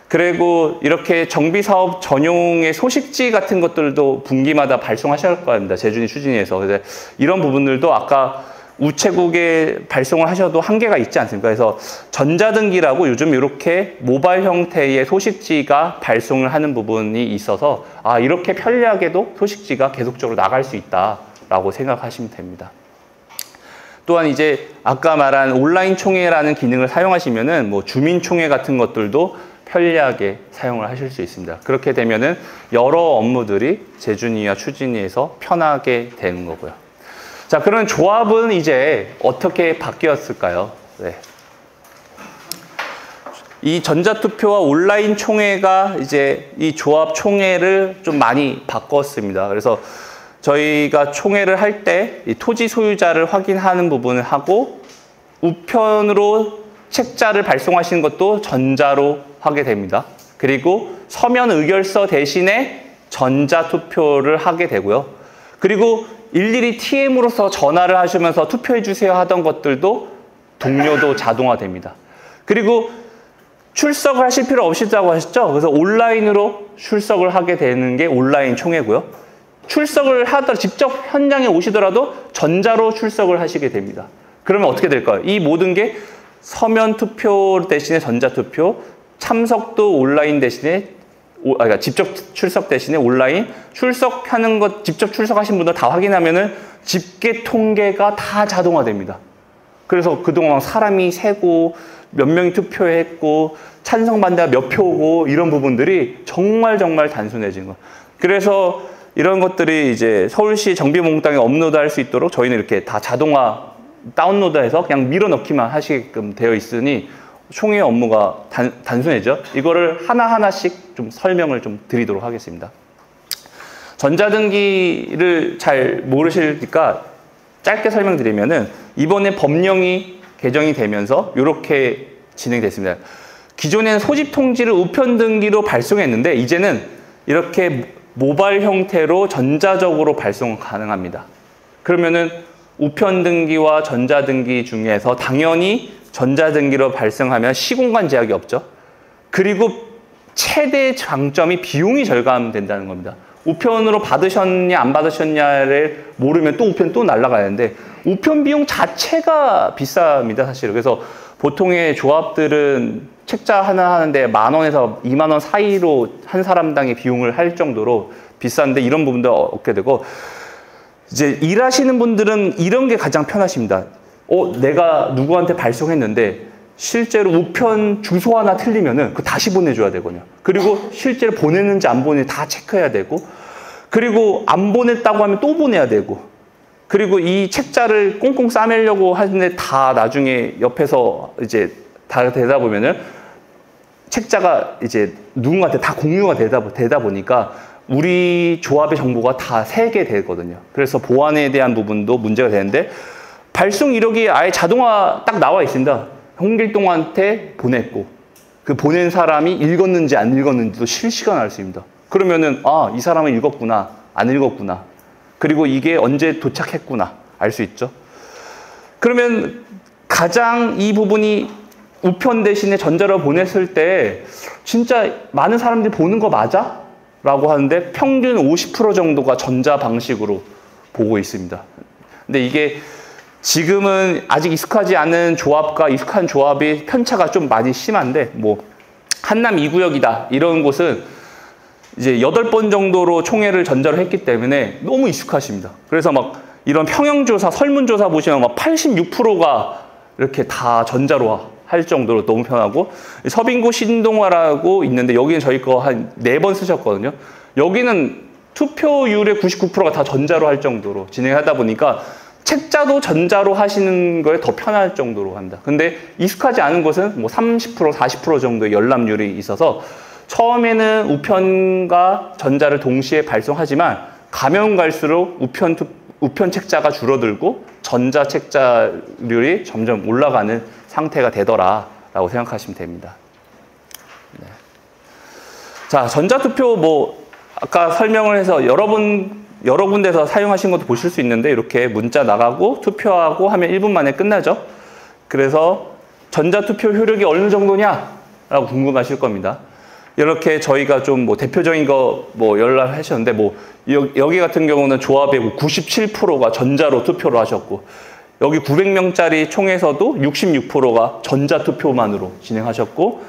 그리고 이렇게 정비사업 전용의 소식지 같은 것들도 분기마다 발송하셔야 합니다. 제준이 추진위에서. 그래서 이런 부분들도 아까 우체국에 발송을 하셔도 한계가 있지 않습니까? 그래서 전자등기라고 요즘 이렇게 모바일 형태의 소식지가 발송을 하는 부분이 있어서 이렇게 편리하게도 소식지가 계속적으로 나갈 수 있다라고 생각하시면 됩니다. 또한 이제 아까 말한 온라인 총회라는 기능을 사용하시면은 뭐 주민 총회 같은 것들도 편리하게 사용을 하실 수 있습니다. 그렇게 되면은 여러 업무들이 제준위와 추진위에서 편하게 되는 거고요. 자, 그런 조합은 이제 어떻게 바뀌었을까요? 네. 이 전자투표와 온라인 총회가 이제 이 조합 총회를 좀 많이 바꿨습니다. 그래서 저희가 총회를 할 때 이 토지 소유자를 확인하는 부분을 하고 우편으로 책자를 발송하시는 것도 전자로 하게 됩니다. 그리고 서면 의결서 대신에 전자투표를 하게 되고요. 그리고 일일이 TM으로서 전화를 하시면서 투표해 주세요 하던 것들도 동료도 자동화됩니다. 그리고 출석을 하실 필요 없다고 하셨죠? 그래서 온라인으로 출석을 하게 되는 게 온라인 총회고요. 출석을 하더라도 직접 현장에 오시더라도 전자로 출석을 하시게 됩니다. 그러면 어떻게 될까요? 이 모든 게 서면 투표 대신에 전자투표, 참석도 온라인 대신에 그러니까 직접 출석 대신에 온라인 출석하는 것, 직접 출석하신 분들 다 확인하면은 집계 통계가 다 자동화됩니다. 그래서 그동안 사람이 세고 몇 명이 투표했고 찬성 반대가 몇 표고 이런 부분들이 정말 단순해진 거. 그래서 이런 것들이 이제 서울시 정비목록당에 업로드할 수 있도록 저희는 이렇게 다 자동화 다운로드해서 그냥 밀어넣기만 하시게끔 되어 있으니 총회 업무가 단순해져. 이거를 하나하나씩 좀 설명을 좀 드리도록 하겠습니다. 전자등기를 잘 모르시니까 짧게 설명드리면은 이번에 법령이 개정이 되면서 이렇게 진행됐습니다. 기존에는 소집 통지를 우편 등기로 발송했는데 이제는 이렇게 모바일 형태로 전자적으로 발송 가능합니다. 그러면은 우편 등기와 전자 등기 중에서 당연히 전자 등기로 발송하면 시공간 제약이 없죠. 그리고 최대 장점이 비용이 절감된다는 겁니다. 우편으로 받으셨냐 안 받으셨냐를 모르면 또 우편 또 날아가는데 우편 비용 자체가 비쌉니다, 사실은. 그래서 보통의 조합들은 책자 하나 하는데 10,000원에서 20,000원 사이로 한 사람당의 비용을 할 정도로 비싼데 이런 부분도 얻게 되고, 이제 일하시는 분들은 이런 게 가장 편하십니다. 내가 누구한테 발송했는데 실제로 우편 주소 하나 틀리면은 그거 다시 보내줘야 되거든요. 그리고 실제로 보냈는지 안 보냈는지 다 체크해야 되고, 그리고 안 보냈다고 하면 또 보내야 되고, 그리고 이 책자를 꽁꽁 싸매려고 하는데 다 나중에 옆에서 이제 다 되다 보면은 책자가 이제 누군가한테 다 공유가 되다 보니까 우리 조합의 정보가 다 새게 되거든요. 그래서 보안에 대한 부분도 문제가 되는데 발송 이력이 아예 자동화 딱 나와 있습니다. 홍길동한테 보냈고 그 보낸 사람이 읽었는지 안 읽었는지도 실시간으로 알 수 있습니다. 그러면은 이 사람은 읽었구나 안 읽었구나, 그리고 이게 언제 도착했구나 알 수 있죠. 그러면 가장 이 부분이 우편 대신에 전자로 보냈을 때 진짜 많은 사람들이 보는 거 맞아? 라고 하는데 평균 50% 정도가 전자 방식으로 보고 있습니다. 근데 이게 지금은 아직 익숙하지 않은 조합과 익숙한 조합이 편차가 좀 많이 심한데, 뭐 한남 2구역이다 이런 곳은 이제 8번 정도로 총회를 전자로 했기 때문에 너무 익숙하십니다. 그래서 막 이런 평형조사, 설문조사 보시면 막 86%가 이렇게 다 전자로 할 정도로 너무 편하고, 서빙고 신동화라고 있는데 여기는 저희 거 한 4번 쓰셨거든요. 여기는 투표율의 99%가 다 전자로 할 정도로 진행하다 보니까 책자도 전자로 하시는 거에 더 편할 정도로 합니다. 근데 익숙하지 않은 곳은 뭐 30%, 40% 정도의 열람률이 있어서 처음에는 우편과 전자를 동시에 발송하지만 가면 갈수록 우편 책자가 줄어들고 전자 책자율이 점점 올라가는 상태가 되더라라고 생각하시면 됩니다. 네. 자, 전자투표 뭐 아까 설명을 해서 여러 군데서 사용하신 것도 보실 수 있는데 이렇게 문자 나가고 투표하고 하면 1분 만에 끝나죠. 그래서 전자투표 효력이 어느 정도냐라고 궁금하실 겁니다. 이렇게 저희가 좀 뭐 대표적인 거 뭐 연락하셨는데 뭐 여기 같은 경우는 조합의 97%가 전자로 투표를 하셨고, 여기 900명짜리 총에서도 66%가 전자투표만으로 진행하셨고,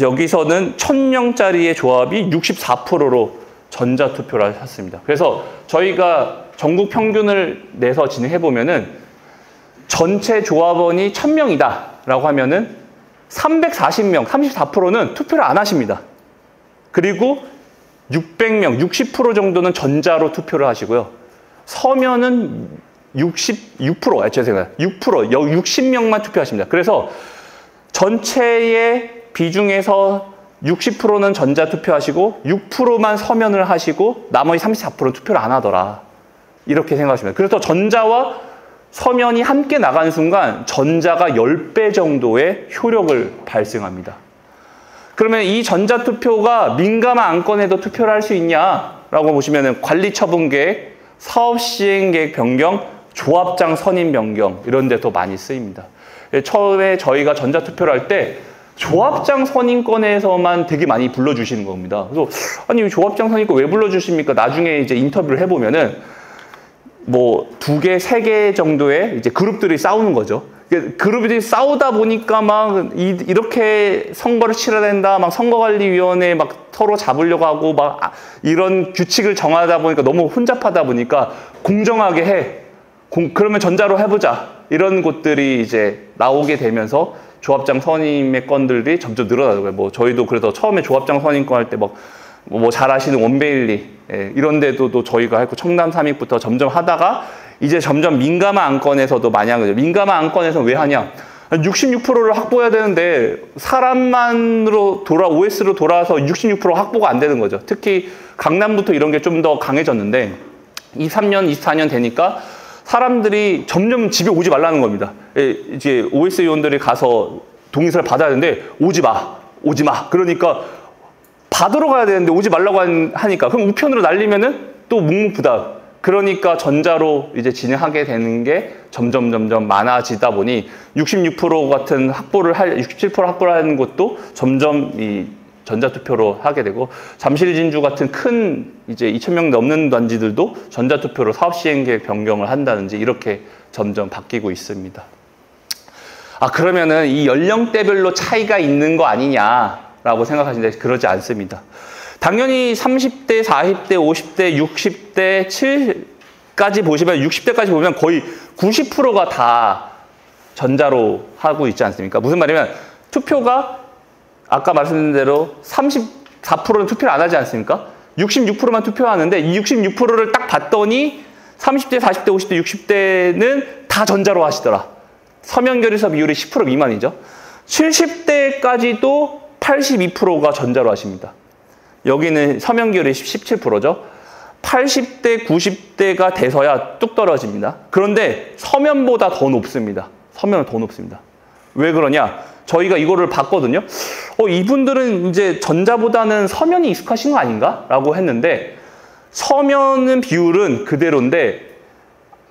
여기서는 1000명짜리의 조합이 64%로 전자투표를 하셨습니다. 그래서 저희가 전국 평균을 내서 진행해보면은 전체 조합원이 1000명이다 라고 하면은 340명, 34%는 투표를 안 하십니다. 그리고 600명, 60% 정도는 전자로 투표를 하시고요. 서면은 66%, 죄송해요. 6%, 60명만 투표하십니다. 그래서 전체의 비중에서 60%는 전자 투표하시고 6%만 서면을 하시고 나머지 34%는 투표를 안 하더라. 이렇게 생각하시면 돼요. 그래서 전자와 서면이 함께 나가는 순간 전자가 10배 정도의 효력을 발생합니다. 그러면 이 전자투표가 민감한 안건에도 투표를 할 수 있냐라고 보시면 관리처분계획, 사업시행계획 변경, 조합장 선임 변경 이런 데도 많이 쓰입니다. 처음에 저희가 전자투표를 할 때 조합장 선임권에서만 되게 많이 불러주시는 겁니다. 그래서 아니 조합장 선임권 왜 불러주십니까? 나중에 이제 인터뷰를 해보면은 뭐 2개, 3개 정도의 이제 그룹들이 싸우는 거죠. 그룹들이 싸우다 보니까 막 이렇게 선거를 치러야 된다, 막 선거관리위원회 막 서로 잡으려고 하고 막 이런 규칙을 정하다 보니까 너무 혼잡하다 보니까 공정하게 해. 그러면 전자로 해보자. 이런 곳들이 이제 나오게 되면서 조합장 선임의 건들이 점점 늘어나더라고요. 뭐 저희도 그래서 처음에 조합장 선임권 할 때 뭐 잘 아시는 원베일리 이런 데도 또 저희가 했고 청담 삼익부터 점점 하다가 이제 점점 민감한 안건에서도 많이 하는 거죠. 민감한 안건에서는 왜 하냐? 66%를 확보해야 되는데 사람만으로 OS로 돌아와서 66% 확보가 안 되는 거죠. 특히 강남부터 이런 게 좀 더 강해졌는데 23년, 24년 되니까 사람들이 점점 집에 오지 말라는 겁니다. 이제 OS 요원들이 가서 동의서를 받아야 되는데 오지 마. 그러니까 받으러 가야 되는데 오지 말라고 하니까 그럼 우편으로 날리면은 또 묵묵부답. 그러니까 전자로 이제 진행하게 되는 게 점점 많아지다 보니 66% 같은 67% 확보를 하는 것도 점점 이 전자투표로 하게 되고 잠실 진주 같은 큰 이제 2,000명 넘는 단지들도 전자투표로 사업시행계획 변경을 한다든지 이렇게 점점 바뀌고 있습니다. 그러면은 이 연령대별로 차이가 있는 거 아니냐라고 생각하시는데 그러지 않습니다. 당연히 30대, 40대, 50대, 60대, 7까지 보시면 60대까지 보면 거의 90%가 다 전자로 하고 있지 않습니까? 무슨 말이냐면 투표가 아까 말씀드린 대로 34%는 투표를 안 하지 않습니까? 66%만 투표하는데 이 66%를 딱 봤더니 30대, 40대, 50대, 60대는 다 전자로 하시더라. 서면 결의서 비율이 10% 미만이죠. 70대까지도 82%가 전자로 하십니다. 여기는 서면 결의 17%죠. 80대, 90대가 돼서야 뚝 떨어집니다. 그런데 서면보다 더 높습니다. 서면은 더 높습니다. 왜 그러냐? 저희가 이거를 봤거든요. 이분들은 이제 전자보다는 서면이 익숙하신 거 아닌가? 라고 했는데 서면은 비율은 그대로인데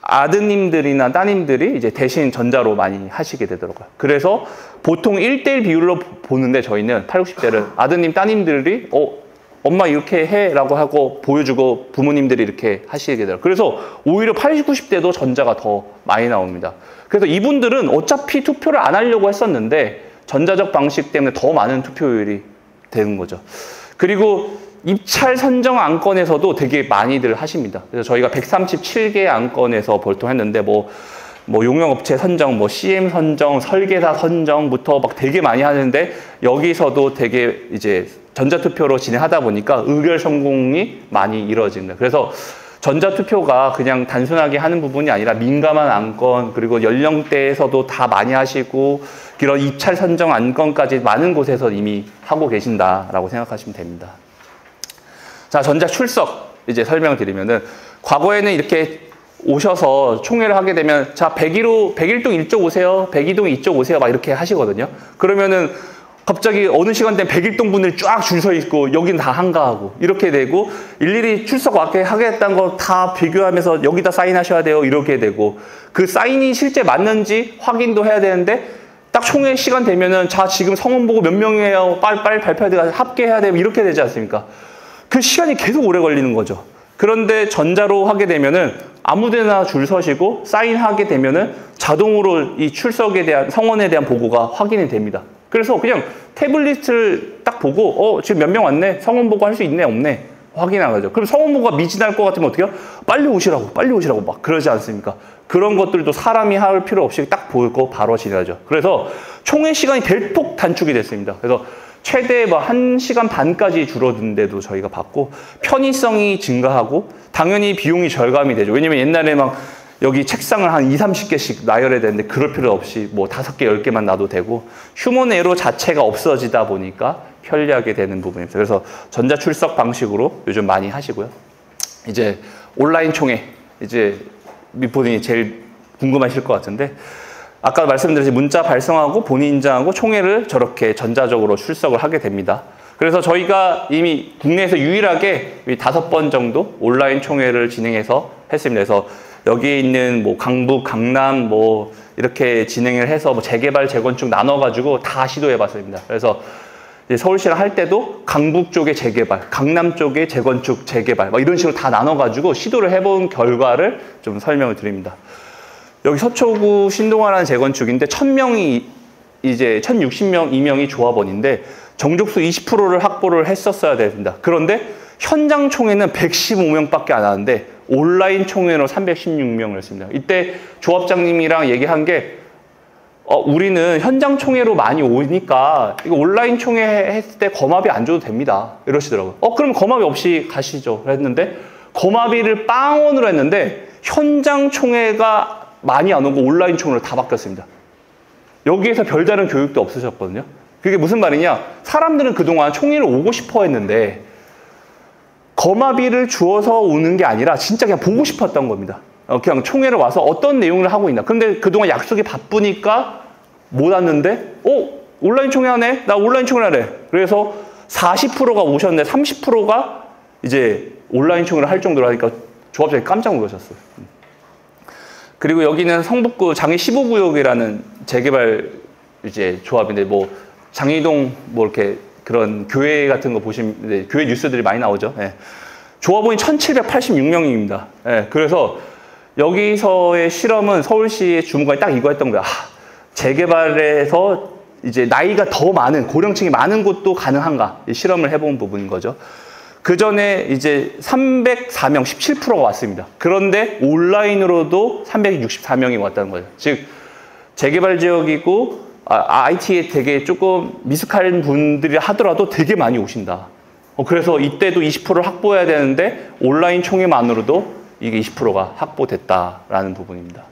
아드님들이나 따님들이 이제 대신 전자로 많이 하시게 되더라고요. 그래서 보통 1대1 비율로 보는데 저희는 80, 60대를 아드님, 따님들이 엄마 이렇게 해 라고 하고 보여주고 부모님들이 이렇게 하시게 되더라고요. 그래서 오히려 80, 90대도 전자가 더 많이 나옵니다. 그래서 이분들은 어차피 투표를 안 하려고 했었는데 전자적 방식 때문에 더 많은 투표율이 되는 거죠. 그리고 입찰 선정 안건에서도 되게 많이들 하십니다. 그래서 저희가 137개 안건에서 보통 했는데 뭐 용역업체 선정, CM 선정, 설계사 선정부터 막 되게 많이 하는데 여기서도 되게 이제 전자투표로 진행하다 보니까 의결 성공이 많이 이루어집니다. 그래서 전자투표가 그냥 단순하게 하는 부분이 아니라 민감한 안건 그리고 연령대에서도 다 많이 하시고 이런 입찰 선정 안건까지 많은 곳에서 이미 하고 계신다라고 생각하시면 됩니다. 자, 전자 출석 이제 설명을 드리면은 과거에는 이렇게 오셔서 총회를 하게 되면 자 101동 이쪽 오세요, 102동 이쪽 오세요 막 이렇게 하시거든요. 그러면은 갑자기 어느 시간대에 101동 분들이 쫙 줄 서 있고 여긴 다 한가하고 이렇게 되고 일일이 출석 하겠다는 거 다 비교하면서 여기다 사인하셔야 돼요 이렇게 되고 그 사인이 실제 맞는지 확인도 해야 되는데 딱 총회 시간 되면은 자 지금 성원 보고 몇 명이에요 빨리 발표해야 돼 합계해야 돼요 이렇게 되지 않습니까? 그 시간이 계속 오래 걸리는 거죠. 그런데 전자로 하게 되면은 아무데나 줄 서시고 사인하게 되면은 자동으로 이 출석에 대한 성원에 대한 보고가 확인이 됩니다. 그래서 그냥 태블릿을 딱 보고 지금 몇 명 왔네 성원 보고 할 수 있네 없네 확인한 거죠. 그럼 성원 보고가 미진할 것 같으면 어떻게 해요? 빨리 오시라고 막 그러지 않습니까? 그런 것들도 사람이 할 필요 없이 딱 보고 바로 진행하죠. 그래서 총회 시간이 대폭 단축이 됐습니다. 그래서 최대 1시간 반까지 줄어든데도 저희가 봤고 편의성이 증가하고 당연히 비용이 절감이 되죠. 왜냐면 옛날에 막 여기 책상을 한 20, 30개씩 나열해야 되는데 그럴 필요 없이 5개, 10개만 놔도 되고 휴먼 에러 자체가 없어지다 보니까 편리하게 되는 부분입니다. 그래서 전자 출석 방식으로 요즘 많이 하시고요. 이제 온라인 총회 이제 밑보등이 제일 궁금하실 것 같은데 아까 말씀드렸듯이 문자 발송하고 본인 인증하고 총회를 저렇게 전자적으로 출석을 하게 됩니다. 그래서 저희가 이미 국내에서 유일하게 5번 정도 온라인 총회를 진행해서 했습니다. 그래서 여기에 있는 뭐 강북, 강남 뭐 이렇게 진행을 해서 뭐 재개발, 재건축 나눠가지고 다 시도해봤습니다. 그래서 이제 서울시랑 할 때도 강북 쪽에 재개발, 강남 쪽에 재건축, 재개발 막 이런 식으로 다 나눠가지고 시도를 해본 결과를 좀 설명을 드립니다. 여기 서초구 신동아라는 재건축인데 1000명이 이제 1062명이 조합원인데 정족수 20%를 확보를 했었어야 됩니다. 그런데 현장 총회는 115명밖에 안 하는데 온라인 총회로 316명을 했습니다. 이때 조합장님이랑 얘기한 게 우리는 현장 총회로 많이 오니까 이거 온라인 총회 했을 때 거마비 안 줘도 됩니다. 이러시더라고요. 그럼 거마비 없이 가시죠. 했는데 거마비를 빵원으로 했는데 현장 총회가 많이 안 오고 온라인 총회로 다 바뀌었습니다. 여기에서 별다른 교육도 없으셨거든요. 그게 무슨 말이냐? 사람들은 그동안 총회를 오고 싶어 했는데 거마비를 주어서 오는 게 아니라 진짜 그냥 보고 싶었던 겁니다. 그냥 총회를 와서 어떤 내용을 하고 있나. 근데 그동안 약속이 바쁘니까 못 왔는데 온라인 총회 하네? 나 온라인 총회 하래. 그래서 40%가 오셨는데 30%가 이제 온라인 총회를 할 정도로 하니까 조합장이 깜짝 놀라셨어요. 그리고 여기는 성북구 장이 15구역이라는 재개발 이제 조합인데 뭐 장이동 뭐 이렇게 그런 교회 같은 거 보시면 교회 뉴스들이 많이 나오죠. 예. 조합원이 1786명입니다. 예. 그래서 여기서의 실험은 서울시의 주무관이 딱 이거 했던 거야. 재개발에서 이제 나이가 더 많은 고령층이 많은 곳도 가능한가 이 실험을 해본 부분인 거죠. 그 전에 이제 304명, 17%가 왔습니다. 그런데 온라인으로도 364명이 왔다는 거예요. 즉 재개발 지역이고 IT에 되게 조금 미숙한 분들이 하더라도 되게 많이 오신다. 그래서 이때도 20%를 확보해야 되는데 온라인 총회만으로도 이게 20%가 확보됐다라는 부분입니다.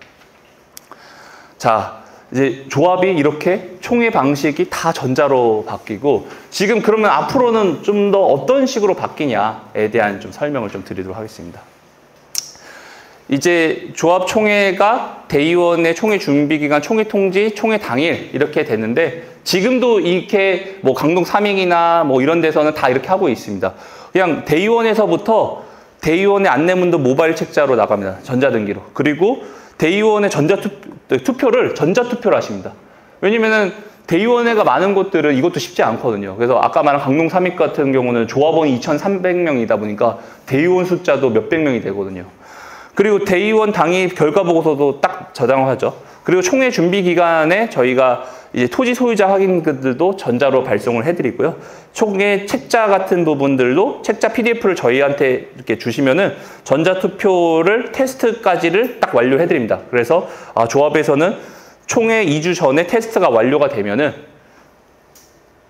자, 이제 조합이 이렇게 총회 방식이 다 전자로 바뀌고 지금 그러면 앞으로는 좀 더 어떤 식으로 바뀌냐에 대한 좀 설명을 좀 드리도록 하겠습니다. 이제 조합 총회가 대의원의 총회 준비 기간, 총회 통지, 총회 당일 이렇게 됐는데 지금도 이렇게 뭐 강동 3익이나 뭐 이런 데서는 다 이렇게 하고 있습니다. 그냥 대의원에서부터 대의원의 안내문도 모바일 책자로 나갑니다. 전자등기로. 그리고 대의원의 투표를 전자투표로 하십니다. 왜냐면은 대의원회가 많은 곳들은 이것도 쉽지 않거든요. 그래서 아까 말한 강동 3익 같은 경우는 조합원이 2,300명이다 보니까 대의원 숫자도 몇백 명이 되거든요. 그리고 대의원 당일 결과 보고서도 딱 저장을 하죠. 그리고 총회 준비 기간에 저희가 이제 토지 소유자 확인들도 전자로 발송을 해드리고요. 총회 책자 같은 부분들도 책자 PDF를 저희한테 이렇게 주시면은 전자투표를 테스트까지를 딱 완료해드립니다. 그래서 조합에서는 총회 2주 전에 테스트가 완료가 되면은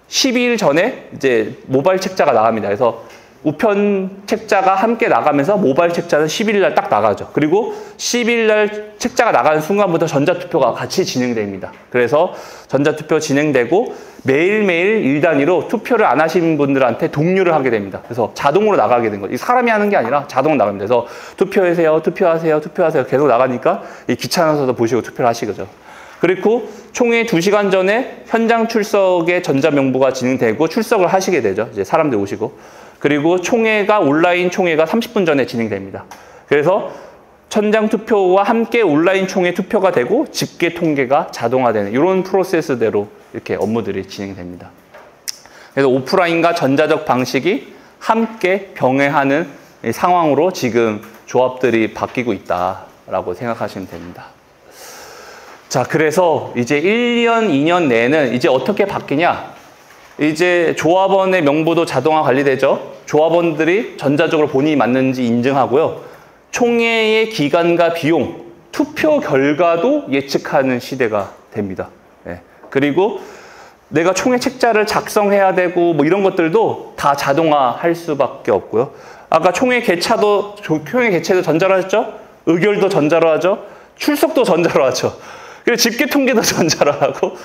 12일 전에 이제 모바일 책자가 나갑니다. 그래서 우편 책자가 함께 나가면서 모바일 책자는 11일 날 딱 나가죠. 그리고 12일 날 책자가 나가는 순간부터 전자투표가 같이 진행됩니다. 그래서 전자투표 진행되고 매일매일 일 단위로 투표를 안 하신 분들한테 동료를 하게 됩니다. 그래서 자동으로 나가게 된 거예요. 사람이 하는 게 아니라 자동으로 나갑니다. 그래서 투표하세요, 투표하세요, 투표하세요 계속 나가니까 귀찮아서도 보시고 투표를 하시죠. 그리고 총회 2시간 전에 현장 출석의 전자명부가 진행되고 출석을 하시게 되죠. 이제 사람들 오시고. 그리고 총회가 온라인 총회가 30분 전에 진행됩니다. 그래서 천장 투표와 함께 온라인 총회 투표가 되고 집계 통계가 자동화되는 이런 프로세스대로 이렇게 업무들이 진행됩니다. 그래서 오프라인과 전자적 방식이 함께 병행하는 상황으로 지금 조합들이 바뀌고 있다라고 생각하시면 됩니다. 자, 그래서 이제 1년, 2년 내에는 이제 어떻게 바뀌냐? 이제 조합원의 명부도 자동화 관리되죠. 조합원들이 전자적으로 본인이 맞는지 인증하고요. 총회의 기간과 비용, 투표 결과도 예측하는 시대가 됩니다. 네. 그리고 내가 총회 책자를 작성해야 되고 뭐 이런 것들도 다 자동화할 수밖에 없고요. 아까 총회 개최도 전자로 하죠. 의결도 전자로 하죠. 출석도 전자로 하죠. 그리고 집계 통계도 전자로 하고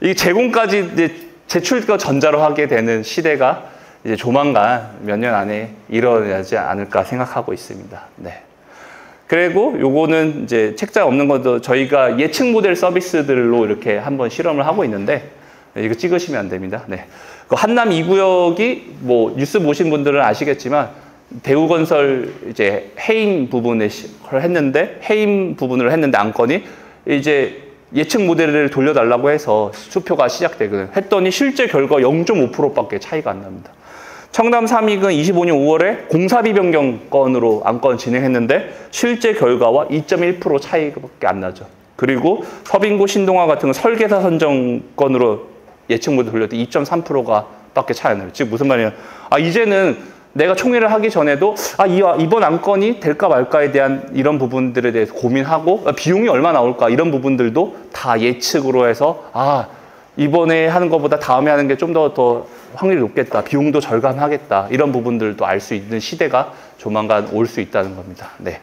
이 제공까지 이제 제출도 전자로 하게 되는 시대가 이제 조만간 몇 년 안에 일어나지 않을까 생각하고 있습니다. 네. 그리고 요거는 이제 책자 없는 것도 저희가 예측 모델 서비스들로 이렇게 한번 실험을 하고 있는데, 이거 찍으시면 안 됩니다. 네. 그 한남 2구역이 뭐 뉴스 보신 분들은 아시겠지만 대우건설 이제 해임 부분을 했는데, 안건이 이제 예측 모델을 돌려달라고 해서 수표가 시작되거든요. 했더니 실제 결과 0.5%밖에 차이가 안 납니다. 청담 3익은 25년 5월에 공사비 변경 건으로 안건 진행했는데 실제 결과와 2.1% 차이밖에 안 나죠. 그리고 서빙고 신동아 같은 건 설계사 선정 건으로 예측 모델 돌렸더니 2.3%가 밖에 차이 안 나요. 즉 무슨 말이냐? 이제는 내가 총회를 하기 전에도 이번 안건이 될까 말까에 대한 이런 부분들에 대해서 고민하고 비용이 얼마 나올까 이런 부분들도 다 예측으로 해서 이번에 하는 것보다 다음에 하는 게 좀 더 확률이 높겠다. 비용도 절감하겠다. 이런 부분들도 알 수 있는 시대가 조만간 올 수 있다는 겁니다. 네.